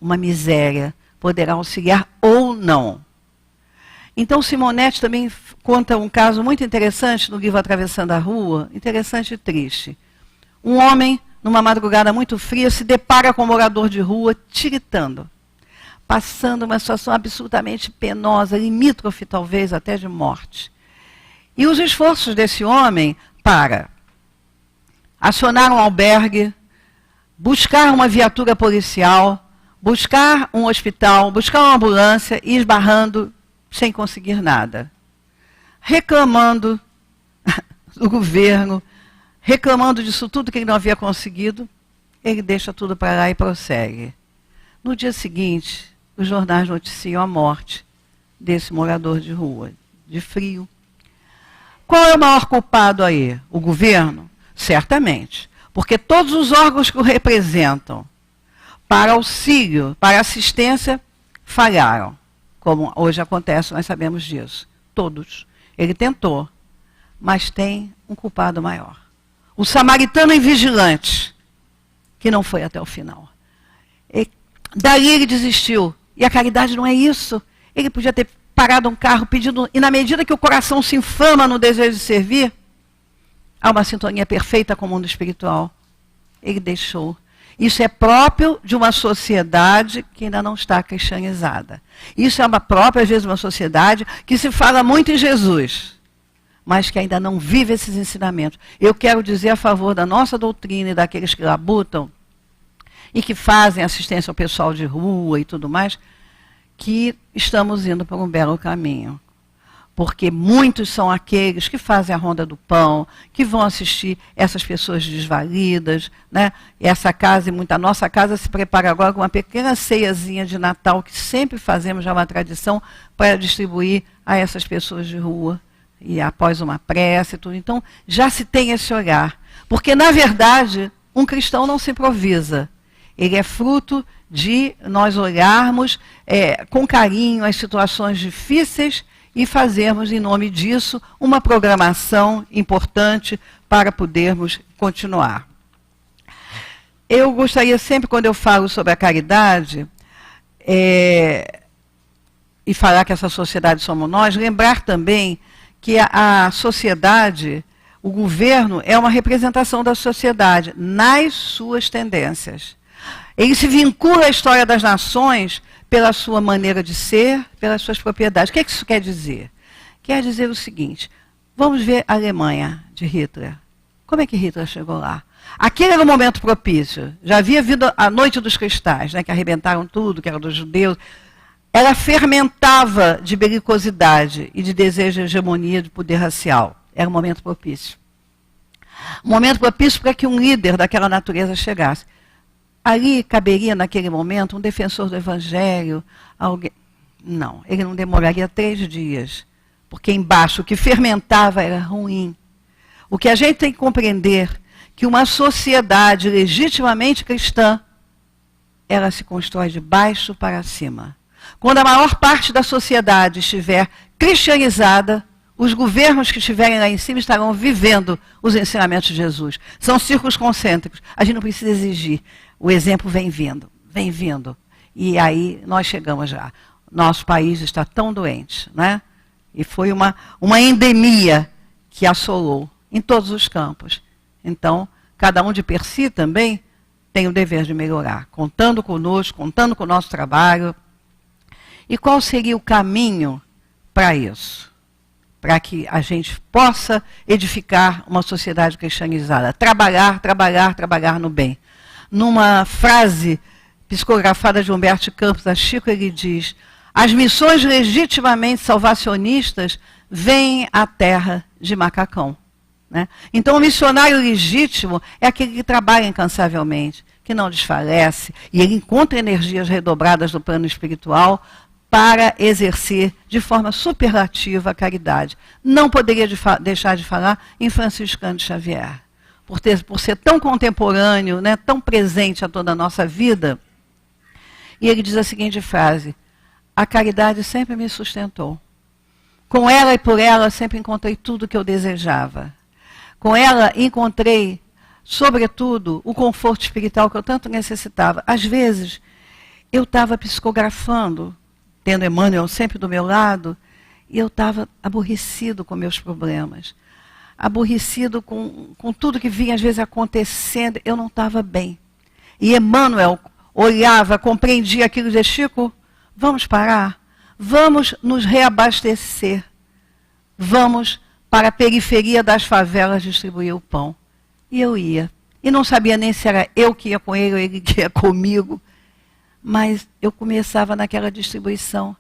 uma miséria, poderá auxiliar ou não. Então, Simonetti também conta um caso muito interessante no livro Atravessando a Rua, interessante e triste. Um homem, numa madrugada muito fria, se depara com um morador de rua tiritando, passando uma situação absolutamente penosa, limítrofe talvez até de morte. E os esforços desse homem para acionar um albergue, buscar uma viatura policial, buscar um hospital, buscar uma ambulância e esbarrando sem conseguir nada. Reclamando do governo, reclamando disso tudo que ele não havia conseguido, ele deixa tudo para lá e prossegue. No dia seguinte, os jornais noticiam a morte desse morador de rua, de frio. Qual é o maior culpado aí? O governo? Certamente. Porque todos os órgãos que o representam para auxílio, para assistência, falharam. Como hoje acontece, nós sabemos disso. Todos. Ele tentou, mas tem um culpado maior. O samaritano invigilante, que não foi até o final. Dali ele desistiu. E a caridade não é isso. Ele podia ter parado um carro pedindo, e na medida que o coração se inflama no desejo de servir, há uma sintonia perfeita com o mundo espiritual. Ele deixou. Isso é próprio de uma sociedade que ainda não está cristianizada. Isso é própria, às vezes, de uma sociedade que se fala muito em Jesus, mas que ainda não vive esses ensinamentos. Eu quero dizer a favor da nossa doutrina e daqueles que labutam e que fazem assistência ao pessoal de rua e tudo mais, que estamos indo por um belo caminho. Porque muitos são aqueles que fazem a ronda do pão, que vão assistir essas pessoas desvalidas, Essa casa e a nossa casa se prepara agora com uma pequena ceiazinha de Natal, que sempre fazemos, já uma tradição, para distribuir a essas pessoas de rua, e após uma prece e tudo. Então, já se tem esse olhar. Porque, na verdade, um cristão não se improvisa. Ele é fruto de nós olharmos com carinho as situações difíceis e fazermos, em nome disso, uma programação importante para podermos continuar. Eu gostaria sempre, quando eu falo sobre a caridade, e falar que essa sociedade somos nós, lembrar também que a sociedade, o governo, é uma representação da sociedade nas suas tendências. Ele se vincula à história das nações pela sua maneira de ser, pelas suas propriedades. O que isso quer dizer? Quer dizer o seguinte, vamos ver a Alemanha de Hitler. Como é que Hitler chegou lá? Aquele era o momento propício. Já havia vindo a Noite dos Cristais, né, que arrebentaram tudo, que era dos judeus. Ela fermentava de belicosidade e de desejo de hegemonia, de poder racial. Era um momento propício. Um momento propício para que um líder daquela natureza chegasse. Ali caberia, naquele momento, um defensor do Evangelho, alguém... Não, ele não demoraria 3 dias, porque embaixo o que fermentava era ruim. O que a gente tem que compreender que uma sociedade legitimamente cristã, ela se constrói de baixo para cima. Quando a maior parte da sociedade estiver cristianizada, os governos que estiverem lá em cima estarão vivendo os ensinamentos de Jesus. São círculos concêntricos. A gente não precisa exigir. O exemplo vem vindo, vem vindo. E aí nós chegamos já. Nosso país está tão doente, né? E foi uma endemia que assolou em todos os campos. Então, cada um de per si também tem o dever de melhorar, contando conosco, contando com o nosso trabalho. E qual seria o caminho para isso? Para que a gente possa edificar uma sociedade cristianizada. Trabalhar, trabalhar, trabalhar no bem. Numa frase psicografada de Humberto Campos, a Chico, ele diz: as missões legitimamente salvacionistas vêm à terra de macacão. Né? Então, o missionário legítimo é aquele que trabalha incansavelmente, que não desfalece, e ele encontra energias redobradas do plano espiritual para exercer de forma superlativa a caridade. Não poderia deixar de falar em Francisco Cândido Xavier. Por ser tão contemporâneo, né, tão presente a toda a nossa vida. E ele diz a seguinte frase: a caridade sempre me sustentou. Com ela e por ela sempre encontrei tudo o que eu desejava. Com ela encontrei, sobretudo, o conforto espiritual que eu tanto necessitava. Às vezes, eu estava psicografando, tendo Emmanuel sempre do meu lado, e eu estava aborrecido com meus problemas. Aborrecido com tudo que vinha, às vezes, acontecendo. Eu não estava bem. E Emmanuel olhava, compreendia aquilo e dizia: Chico, vamos parar? Vamos nos reabastecer. Vamos para a periferia das favelas distribuir o pão. E eu ia. E não sabia nem se era eu que ia com ele ou ele que ia comigo. Mas eu começava naquela distribuição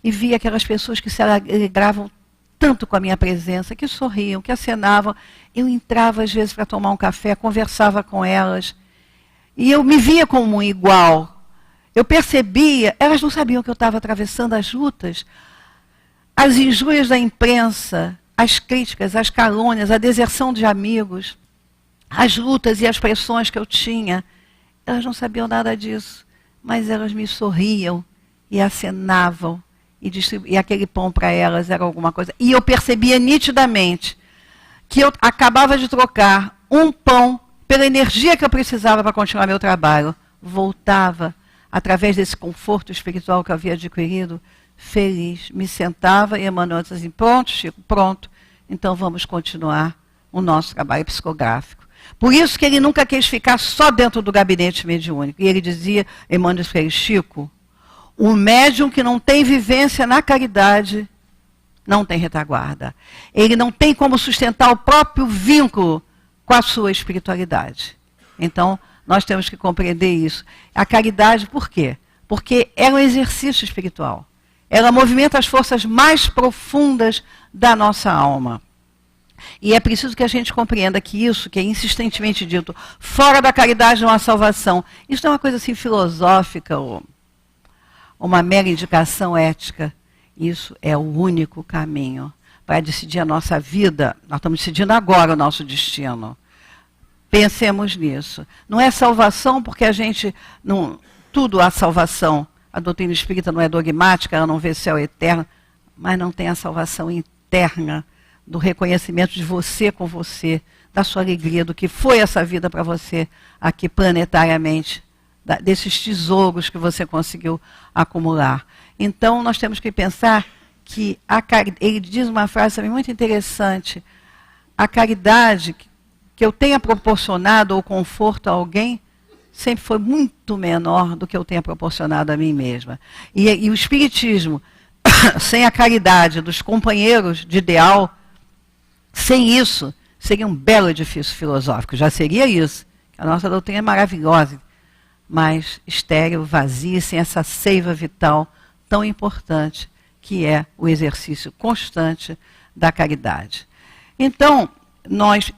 e via aquelas pessoas que se alegravam tanto com a minha presença, que sorriam, que acenavam. Eu entrava às vezes para tomar um café, conversava com elas. E eu me via como um igual. Eu percebia, elas não sabiam que eu estava atravessando as lutas, as injúrias da imprensa, as críticas, as calúnias, a deserção de amigos, as lutas e as pressões que eu tinha. Elas não sabiam nada disso, mas elas me sorriam e acenavam, e aquele pão para elas era alguma coisa. E eu percebia nitidamente que eu acabava de trocar um pão pela energia que eu precisava para continuar meu trabalho. Voltava, através desse conforto espiritual que eu havia adquirido, feliz. Me sentava e Emmanuel disse assim: pronto, Chico, pronto. Então vamos continuar o nosso trabalho psicográfico. Por isso que ele nunca quis ficar só dentro do gabinete mediúnico. E ele dizia, Emmanuel disse: Chico, o médium que não tem vivência na caridade não tem retaguarda. Ele não tem como sustentar o próprio vínculo com a sua espiritualidade. Então, nós temos que compreender isso. A caridade, por quê? Porque é um exercício espiritual. Ela movimenta as forças mais profundas da nossa alma. E é preciso que a gente compreenda que isso, que é insistentemente dito, fora da caridade não há salvação. Isso não é uma coisa assim filosófica ou uma mera indicação ética. Isso é o único caminho para decidir a nossa vida. Nós estamos decidindo agora o nosso destino. Pensemos nisso. Não é salvação porque a gente... não, tudo há salvação. A doutrina espírita não é dogmática, ela não vê céu eterno, mas não tem a salvação interna do reconhecimento de você com você, da sua alegria, do que foi essa vida para você aqui planetariamente, desses tesouros que você conseguiu acumular. Então, nós temos que pensar que ele diz uma frase também muito interessante: a caridade que eu tenha proporcionado ou conforto a alguém sempre foi muito menor do que eu tenho proporcionado a mim mesma. E o Espiritismo, sem a caridade dos companheiros de ideal, sem isso, seria um belo edifício filosófico. Já seria isso. A nossa doutrina é maravilhosa, mas estéril, vazia, sem essa seiva vital tão importante, que é o exercício constante da caridade. Então, nós...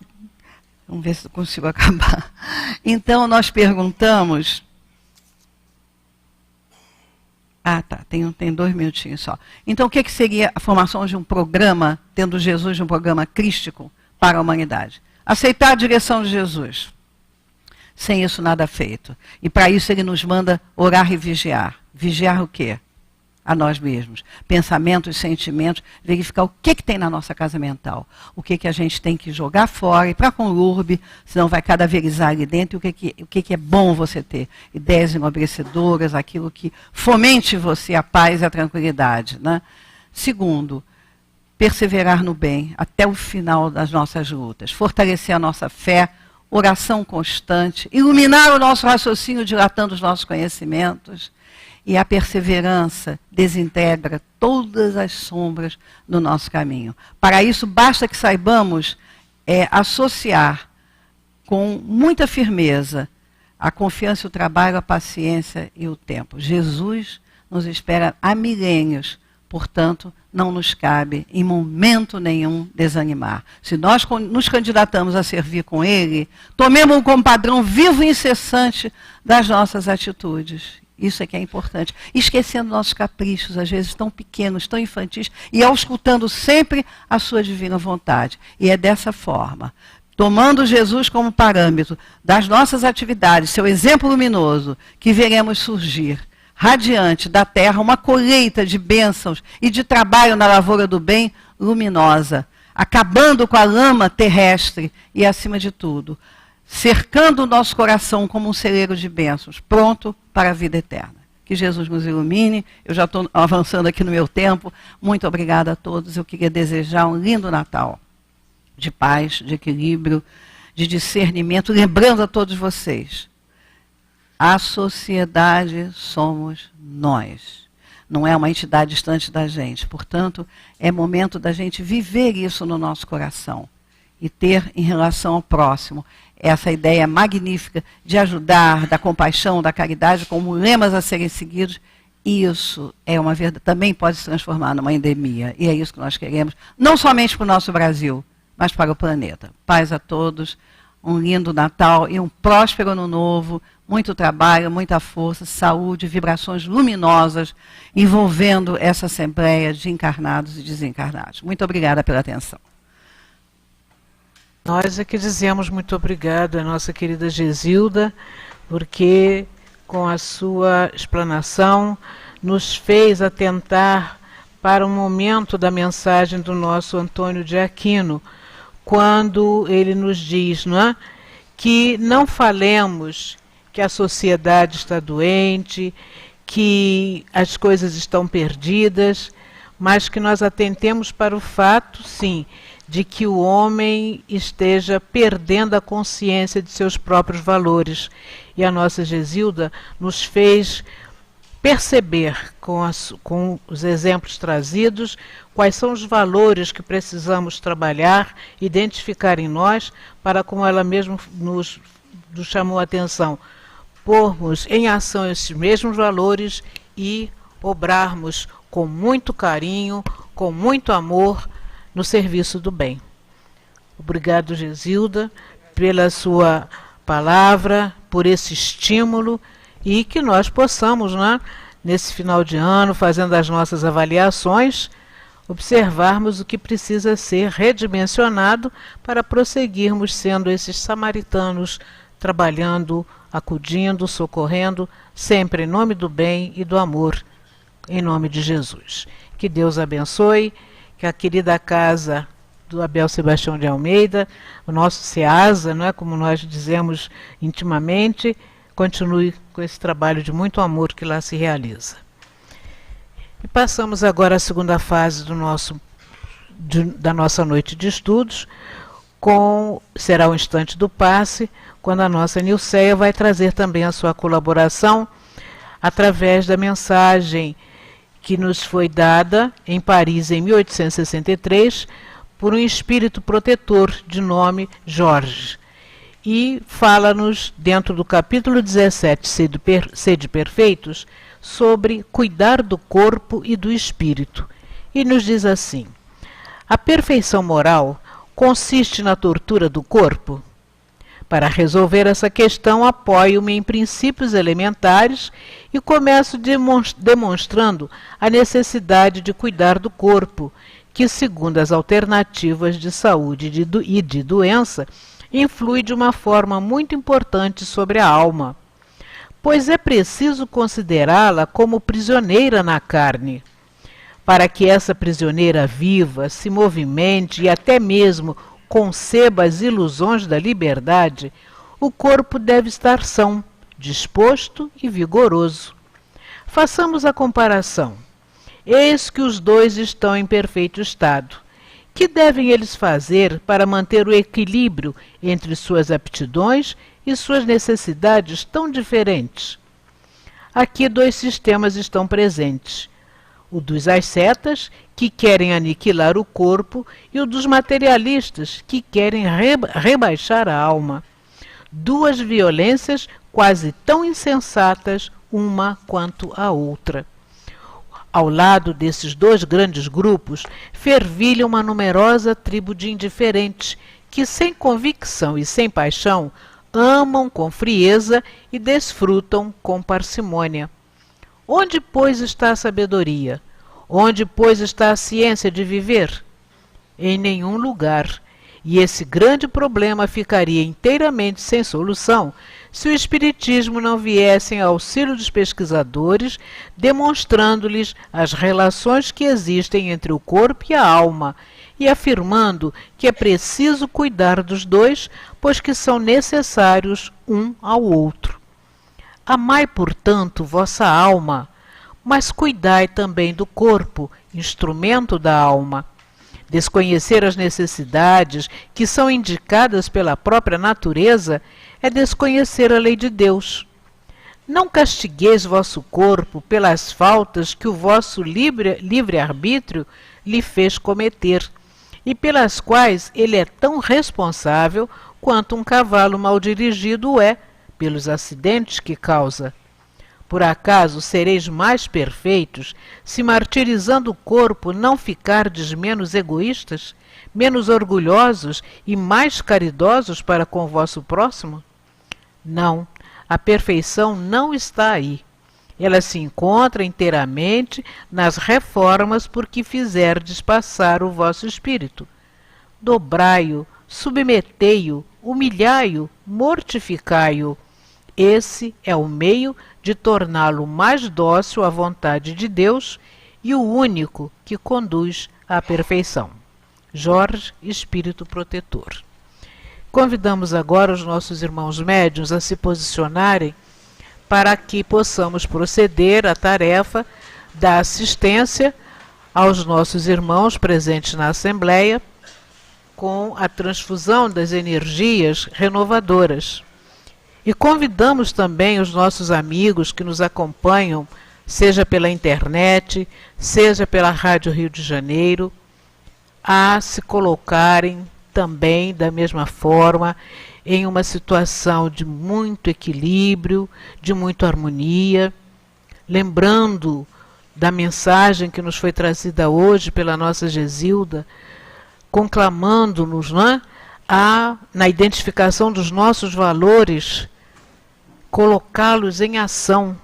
Vamos ver se eu consigo acabar. Então, nós perguntamos... Ah, tá, tem 2 minutinhos só. Então, o que seria a formação de um programa, tendo Jesus de um programa crístico para a humanidade? Aceitar a direção de Jesus. Sem isso, nada feito. E para isso ele nos manda orar e vigiar. Vigiar o quê? A nós mesmos. Pensamentos, sentimentos, verificar o que tem na nossa casa mental. O que a gente tem que jogar fora e para com urbe, senão vai cadaverizar ali dentro. E o que é bom você ter? Ideias enobrecedoras, aquilo que fomente em você a paz e a tranquilidade. Né? Segundo, perseverar no bem até o final das nossas lutas. Fortalecer a nossa fé, oração constante, iluminar o nosso raciocínio, dilatando os nossos conhecimentos. E a perseverança desintegra todas as sombras do nosso caminho. Para isso, basta que saibamos associar com muita firmeza a confiança, o trabalho, a paciência e o tempo. Jesus nos espera há milênios, portanto, não nos cabe em momento nenhum desanimar. Se nós nos candidatamos a servir com Ele, tomemos-o como padrão vivo e incessante das nossas atitudes. Isso é que é importante. Esquecendo nossos caprichos, às vezes tão pequenos, tão infantis, e auscultando sempre a sua divina vontade. E é dessa forma, tomando Jesus como parâmetro das nossas atividades, seu exemplo luminoso, que veremos surgir, radiante da terra, uma colheita de bênçãos e de trabalho na lavoura do bem luminosa, acabando com a lama terrestre e, acima de tudo, cercando o nosso coração como um celeiro de bênçãos, pronto para a vida eterna. Que Jesus nos ilumine. Eu já estou avançando aqui no meu tempo. Muito obrigada a todos. Eu queria desejar um lindo Natal, de paz, de equilíbrio, de discernimento, lembrando a todos vocês, a sociedade somos nós. Não é uma entidade distante da gente. Portanto, é momento da gente viver isso no nosso coração e ter em relação ao próximo essa ideia magnífica de ajudar, da compaixão, da caridade, como lemas a serem seguidos. Isso é uma verdade, também pode se transformar numa endemia. E é isso que nós queremos, não somente para o nosso Brasil, mas para o planeta. Paz a todos, um lindo Natal e um próspero Ano Novo, muito trabalho, muita força, saúde, vibrações luminosas envolvendo essa assembleia de encarnados e desencarnados. Muito obrigada pela atenção. Nós é que dizemos muito obrigado à nossa querida Gesilda, porque com a sua explanação nos fez atentar para o momento da mensagem do nosso Antônio de Aquino, quando ele nos diz, não é, que não falemos que a sociedade está doente, que as coisas estão perdidas, mas que nós atentemos para o fato, sim, de que o homem esteja perdendo a consciência de seus próprios valores. E a nossa Gesilda nos fez perceber, com os exemplos trazidos, quais são os valores que precisamos trabalhar, identificar em nós, para, como ela mesma nos chamou a atenção, pormos em ação esses mesmos valores e obrarmos com muito carinho, com muito amor, no serviço do bem. Obrigado, Gesilda, pela sua palavra, por esse estímulo, e que nós possamos, né, nesse final de ano, fazendo as nossas avaliações, observarmos o que precisa ser redimensionado para prosseguirmos sendo esses samaritanos, trabalhando, acudindo, socorrendo, sempre em nome do bem e do amor, em nome de Jesus. Que Deus abençoe, que a querida casa do Abel Sebastião de Almeida, o nosso SEASA, não é, como nós dizemos intimamente, continue com esse trabalho de muito amor que lá se realiza. E passamos agora à segunda fase da nossa noite de estudos, Será o instante do passe, quando a nossa Nilceia vai trazer também a sua colaboração através da mensagem que nos foi dada em Paris em 1863 por um espírito protetor de nome Jorge. E fala-nos, dentro do capítulo 17, Sede Perfeitos, sobre cuidar do corpo e do espírito. E nos diz assim: a perfeição moral consiste na tortura do corpo? Para resolver essa questão, apoio-me em princípios elementares e começo demonstrando a necessidade de cuidar do corpo, que, segundo as alternativas de saúde e de doença, influi de uma forma muito importante sobre a alma, pois é preciso considerá-la como prisioneira na carne. Para que essa prisioneira viva, se movimente e até mesmo conceba as ilusões da liberdade, o corpo deve estar são, disposto e vigoroso. Façamos a comparação. Eis que os dois estão em perfeito estado. Que devem eles fazer para manter o equilíbrio entre suas aptidões e suas necessidades tão diferentes? Aqui dois sistemas estão presentes: o dos ascetas, que querem aniquilar o corpo, e o dos materialistas, que querem rebaixar a alma. Duas violências quase tão insensatas uma quanto a outra. Ao lado desses dois grandes grupos, fervilha uma numerosa tribo de indiferentes, que sem convicção e sem paixão, amam com frieza e desfrutam com parcimônia. Onde, pois, está a sabedoria? Onde, pois, está a ciência de viver? Em nenhum lugar. E esse grande problema ficaria inteiramente sem solução se o Espiritismo não viesse em auxílio dos pesquisadores, demonstrando-lhes as relações que existem entre o corpo e a alma, e afirmando que é preciso cuidar dos dois, pois que são necessários um ao outro. Amai, portanto, vossa alma, mas cuidai também do corpo, instrumento da alma. Desconhecer as necessidades que são indicadas pela própria natureza é desconhecer a lei de Deus. Não castigueis vosso corpo pelas faltas que o vosso livre-arbítrio lhe fez cometer, e pelas quais ele é tão responsável quanto um cavalo mal dirigido é pelos acidentes que causa. Por acaso sereis mais perfeitos se, martirizando o corpo, não ficardes menos egoístas, menos orgulhosos e mais caridosos para com o vosso próximo? Não, a perfeição não está aí. Ela se encontra inteiramente nas reformas por que fizerdes passar o vosso espírito. Dobrai-o, submetei-o, humilhai-o, mortificai-o. Esse é o meio de torná-lo mais dócil à vontade de Deus e o único que conduz à perfeição. Jorge, Espírito Protetor. Convidamos agora os nossos irmãos médiuns a se posicionarem para que possamos proceder à tarefa da assistência aos nossos irmãos presentes na Assembleia com a transfusão das energias renovadoras. E convidamos também os nossos amigos que nos acompanham, seja pela internet, seja pela Rádio Rio de Janeiro, a se colocarem também da mesma forma em uma situação de muito equilíbrio, de muita harmonia, lembrando da mensagem que nos foi trazida hoje pela nossa Gesilda, conclamando-nos, na identificação dos nossos valores, colocá-los em ação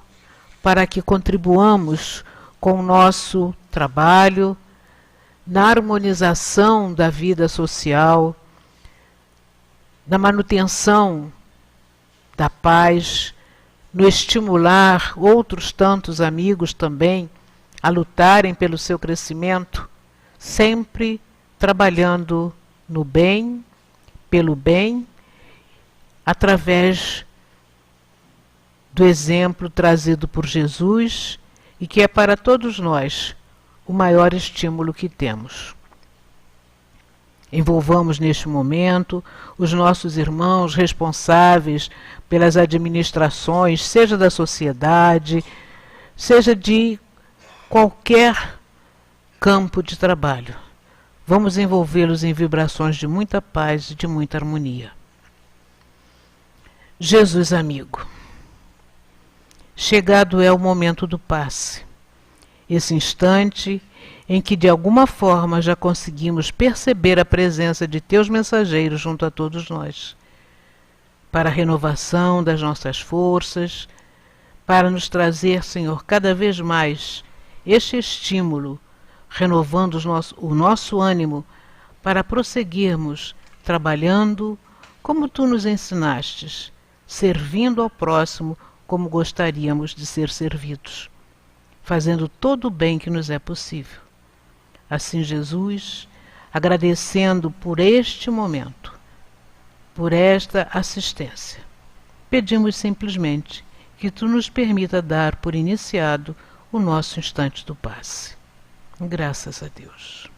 para que contribuamos com o nosso trabalho, na harmonização da vida social, na manutenção da paz, no estimular outros tantos amigos também a lutarem pelo seu crescimento, sempre trabalhando no bem, pelo bem, através do exemplo trazido por Jesus e que é para todos nós o maior estímulo que temos. Envolvamos neste momento os nossos irmãos responsáveis pelas administrações, seja da sociedade, seja de qualquer campo de trabalho. Vamos envolvê-los em vibrações de muita paz e de muita harmonia. Jesus amigo, chegado é o momento do passe, esse instante em que de alguma forma já conseguimos perceber a presença de teus mensageiros junto a todos nós, para a renovação das nossas forças, para nos trazer, Senhor, cada vez mais este estímulo, renovando o nosso ânimo para prosseguirmos trabalhando como tu nos ensinastes, servindo ao próximo como gostaríamos de ser servidos, fazendo todo o bem que nos é possível. Assim, Jesus, agradecendo por este momento, por esta assistência, pedimos simplesmente que tu nos permita dar por iniciado o nosso instante do passe. Graças a Deus.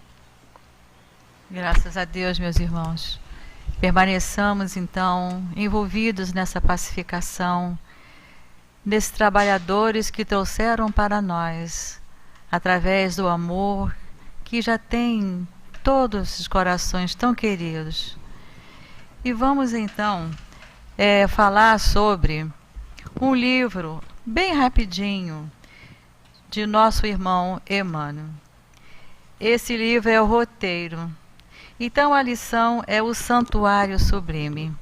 Graças a Deus, meus irmãos. Permaneçamos, então, envolvidos nessa pacificação, desses trabalhadores que trouxeram para nós, através do amor, que já tem todos os corações tão queridos. E vamos, então, falar sobre um livro, bem rapidinho, de nosso irmão Emmanuel. Esse livro é o roteiro. Então, a lição é o Santuário Sublime.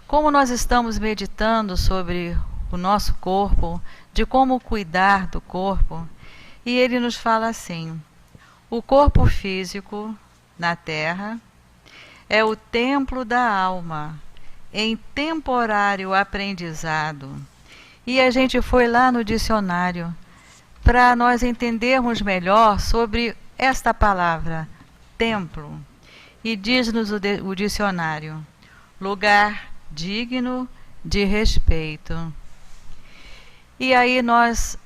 Como nós estamos meditando sobre o nosso corpo, de como cuidar do corpo, e ele nos fala assim: o corpo físico na Terra é o templo da alma, em temporário aprendizado. E a gente foi lá no dicionário para nós entendermos melhor sobre esta palavra, templo. E diz-nos o dicionário: lugar digno de respeito. E aí nós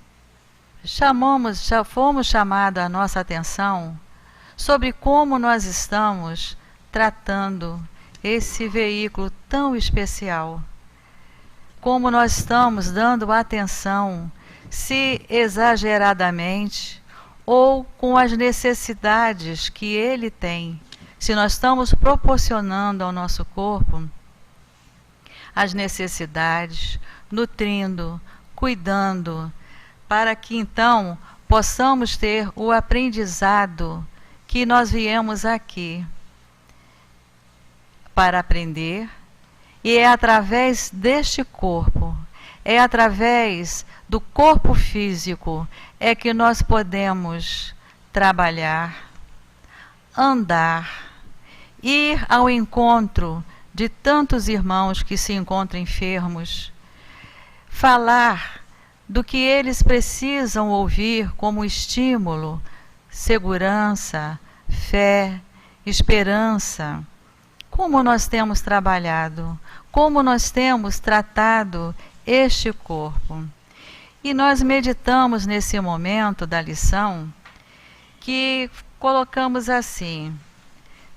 já fomos chamados a nossa atenção sobre como nós estamos tratando esse veículo tão especial. Como nós estamos dando atenção, se exageradamente ou com as necessidades que ele tem. Se nós estamos proporcionando ao nosso corpo as necessidades, nutrindo, cuidando, para que então possamos ter o aprendizado que nós viemos aqui para aprender, e é através deste corpo, é através do corpo físico, é que nós podemos trabalhar, andar, ir ao encontro de tantos irmãos que se encontram enfermos, falar do que eles precisam ouvir como estímulo, segurança, fé, esperança. Como nós temos trabalhado, como nós temos tratado este corpo. E nós meditamos nesse momento da lição que colocamos assim: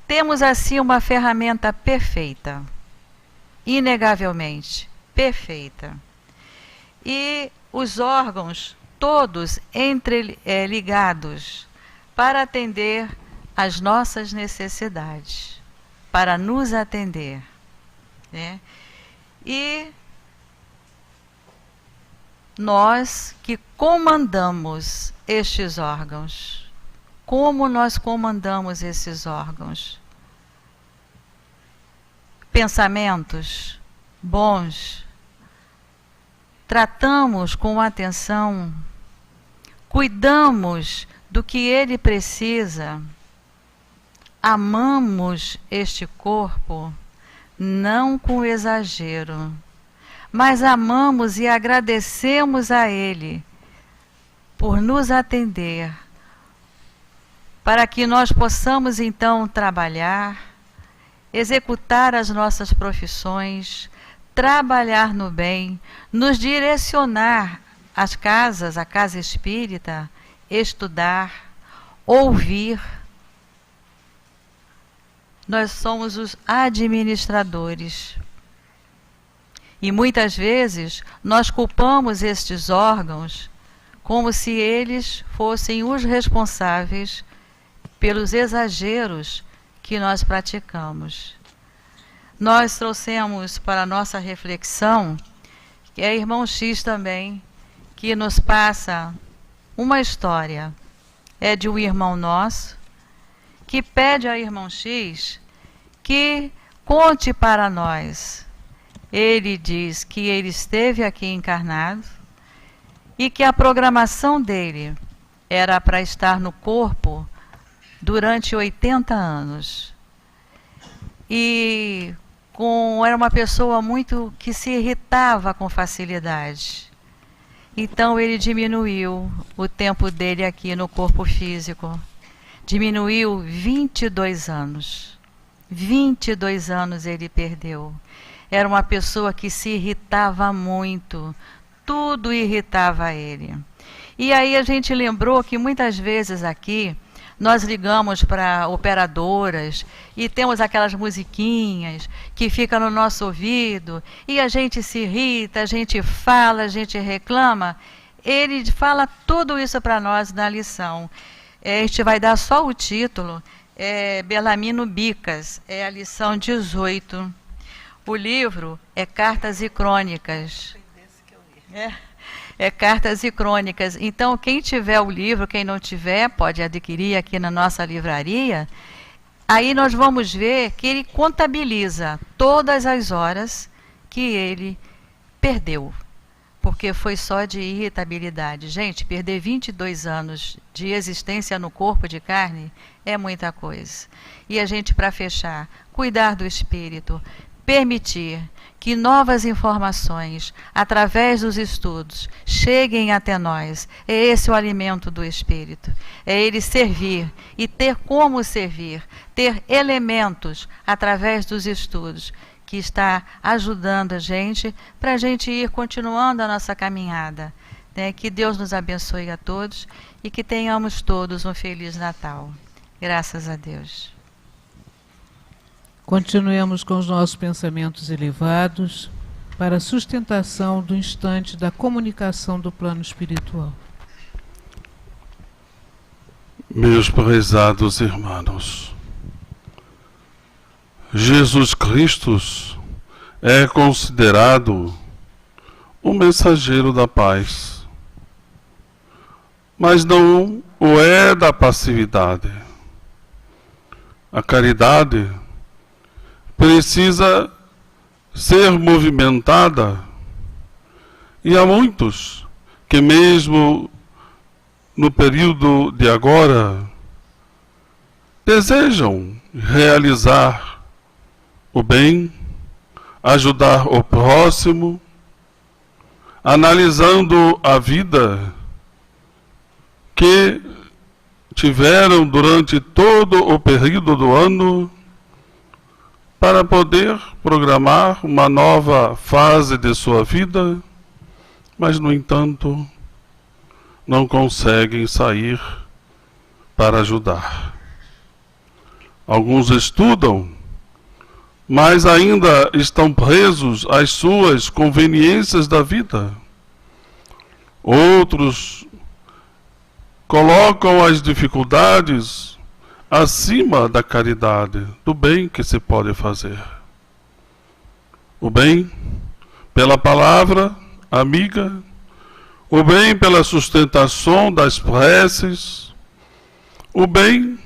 temos assim uma ferramenta perfeita, inegavelmente perfeita. E os órgãos todos ligados para atender às nossas necessidades, para nos atender, né? E nós que comandamos estes órgãos, como nós comandamos esses órgãos? Pensamentos bons, tratamos com atenção, cuidamos do que ele precisa, amamos este corpo, não com exagero, mas amamos e agradecemos a ele por nos atender, para que nós possamos então trabalhar, executar as nossas profissões, trabalhar no bem, nos direcionar às casas, à casa espírita, estudar, ouvir. nós somos os administradores. E muitas vezes nós culpamos estes órgãos como se eles fossem os responsáveis pelos exageros que nós praticamos. Nós trouxemos para a nossa reflexão, que é Irmão X também, que nos passa uma história. É de um irmão nosso, que pede ao Irmão X que conte para nós. Ele diz que ele esteve aqui encarnado e que a programação dele era para estar no corpo durante 80 anos. E era uma pessoa muito que se irritava com facilidade. Então ele diminuiu o tempo dele aqui no corpo físico. Diminuiu 22 anos. 22 anos ele perdeu. Era uma pessoa que se irritava muito. Tudo irritava ele. E aí a gente lembrou que muitas vezes aqui nós ligamos para operadoras e temos aquelas musiquinhas que ficam no nosso ouvido e a gente se irrita, a gente fala, a gente reclama. Ele fala tudo isso para nós na lição. A gente vai dar só o título, Belamino Bicas, é a lição 18. O livro é Cartas e Crônicas. É Cartas e Crônicas. Então, quem tiver o livro, quem não tiver, pode adquirir aqui na nossa livraria. Aí nós vamos ver que ele contabiliza todas as horas que ele perdeu. Porque foi só de irritabilidade. Gente, perder 22 anos de existência no corpo de carne é muita coisa. E a gente, para fechar, cuidar do espírito, permitir que novas informações, através dos estudos, cheguem até nós. É esse o alimento do espírito. É ele servir e ter como servir, ter elementos através dos estudos que está ajudando a gente para a gente ir continuando a nossa caminhada. Né? Que Deus nos abençoe a todos e que tenhamos todos um Feliz Natal. Graças a Deus. Continuemos com os nossos pensamentos elevados para a sustentação do instante da comunicação do plano espiritual. Meus prezados irmãos, Jesus Cristo é considerado o mensageiro da paz, mas não o é da passividade. A caridade precisa ser movimentada e há muitos que mesmo no período de agora desejam realizar o bem, ajudar o próximo, analisando a vida que tiveram durante todo o período do ano para poder programar uma nova fase de sua vida, mas, no entanto, não conseguem sair para ajudar. Alguns estudam, mas ainda estão presos às suas conveniências da vida. Outros colocam as dificuldades acima da caridade, do bem que se pode fazer. O bem pela palavra amiga, o bem pela sustentação das preces, o bem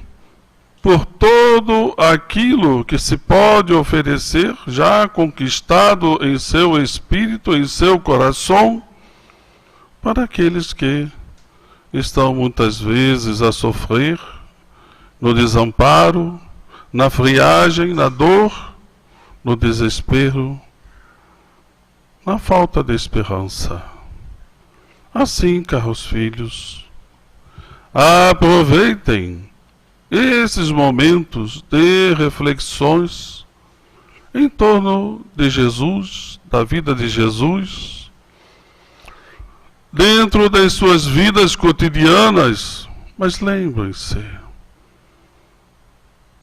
por todo aquilo que se pode oferecer, já conquistado em seu espírito, em seu coração, para aqueles que estão muitas vezes a sofrer no desamparo, na friagem, na dor, no desespero, na falta de esperança. Assim, caros filhos, aproveitem esses momentos de reflexões em torno de Jesus, da vida de Jesus, dentro das suas vidas cotidianas, mas lembrem-se,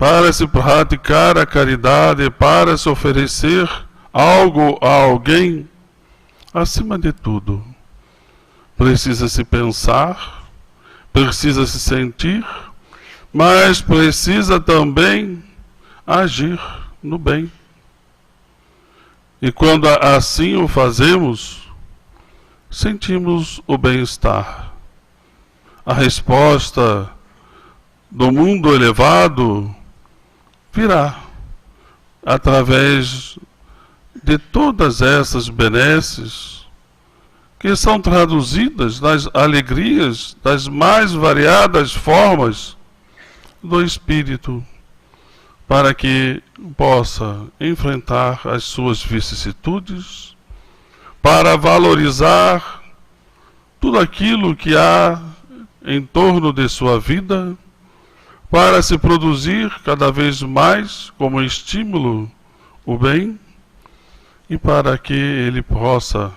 para se praticar a caridade, para se oferecer algo a alguém, acima de tudo, precisa se pensar, precisa se sentir, mas precisa também agir no bem. E quando assim o fazemos, sentimos o bem-estar. A resposta do mundo elevado virá através de todas essas benesses que são traduzidas nas alegrias das mais variadas formas do Espírito, para que possa enfrentar as suas vicissitudes, para valorizar tudo aquilo que há em torno de sua vida, para se produzir cada vez mais como estímulo o bem, e para que ele possa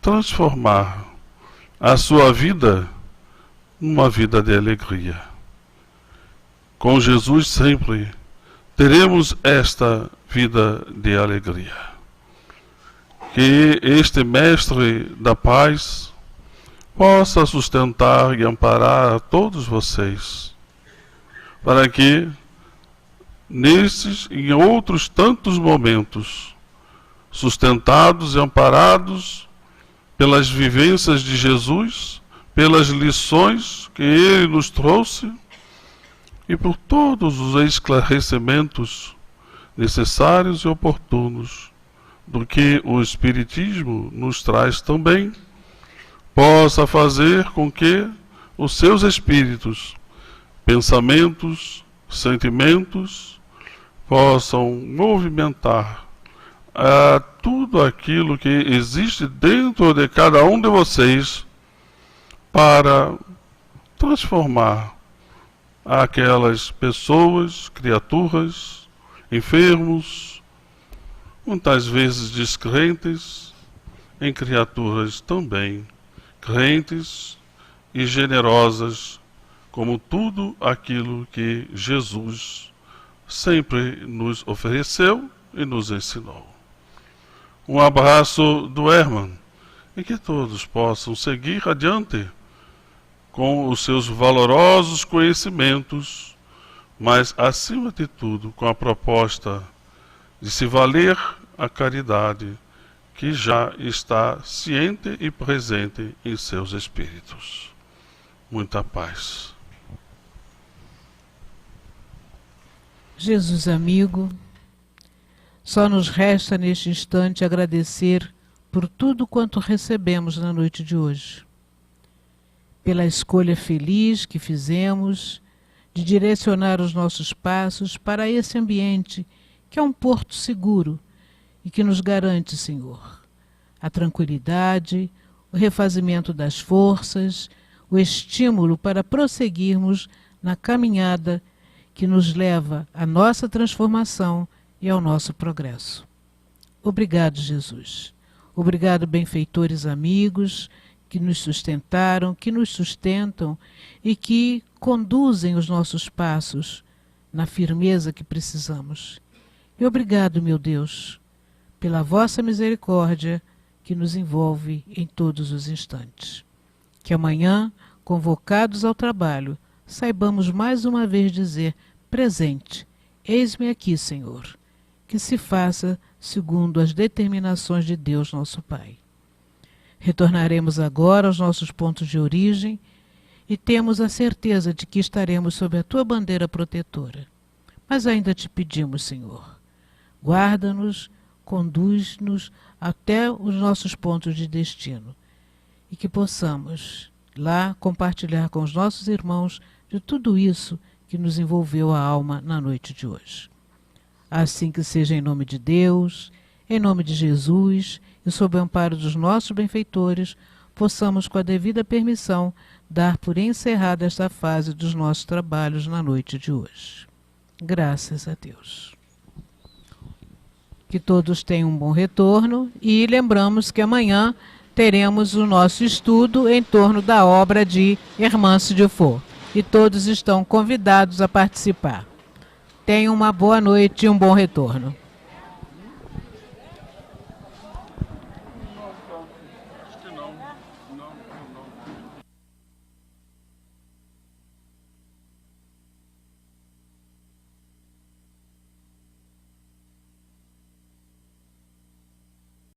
transformar a sua vida numa vida de alegria. Com Jesus sempre teremos esta vida de alegria. Que este Mestre da Paz possa sustentar e amparar a todos vocês, para que, nesses e em outros tantos momentos, sustentados e amparados pelas vivências de Jesus, pelas lições que Ele nos trouxe e por todos os esclarecimentos necessários e oportunos do que o Espiritismo nos traz também, possa fazer com que os seus espíritos, pensamentos, sentimentos, possam movimentar tudo aquilo que existe dentro de cada um de vocês para transformar aquelas pessoas, criaturas, enfermos, muitas vezes descrentes, em criaturas também crentes e generosas, como tudo aquilo que Jesus sempre nos ofereceu e nos ensinou. Um abraço do Herman, e que todos possam seguir adiante com os seus valorosos conhecimentos, mas, acima de tudo, com a proposta de se valer a caridade que já está ciente e presente em seus espíritos. Muita paz. Jesus amigo, só nos resta neste instante agradecer por tudo quanto recebemos na noite de hoje. Pela escolha feliz que fizemos de direcionar os nossos passos para esse ambiente que é um porto seguro e que nos garante, Senhor, a tranquilidade, o refazimento das forças, o estímulo para prosseguirmos na caminhada que nos leva à nossa transformação e ao nosso progresso. Obrigado, Jesus. Obrigado, benfeitores amigos, que nos sustentaram, que nos sustentam e que conduzem os nossos passos na firmeza que precisamos. E obrigado, meu Deus, pela vossa misericórdia que nos envolve em todos os instantes. Que amanhã, convocados ao trabalho, saibamos mais uma vez dizer: presente, eis-me aqui, Senhor. Que se faça segundo as determinações de Deus, nosso Pai. Retornaremos agora aos nossos pontos de origem e temos a certeza de que estaremos sob a tua bandeira protetora. Mas ainda te pedimos, Senhor, guarda-nos, conduz-nos até os nossos pontos de destino e que possamos lá compartilhar com os nossos irmãos de tudo isso que nos envolveu a alma na noite de hoje. Assim que seja, em nome de Deus, em nome de Jesus e sob o amparo dos nossos benfeitores, possamos, com a devida permissão, dar por encerrada esta fase dos nossos trabalhos na noite de hoje. Graças a Deus. Que todos tenham um bom retorno e lembramos que amanhã teremos o nosso estudo em torno da obra de Hermance de Faux e todos estão convidados a participar. Tenham uma boa noite e um bom retorno. Acho que não. Não.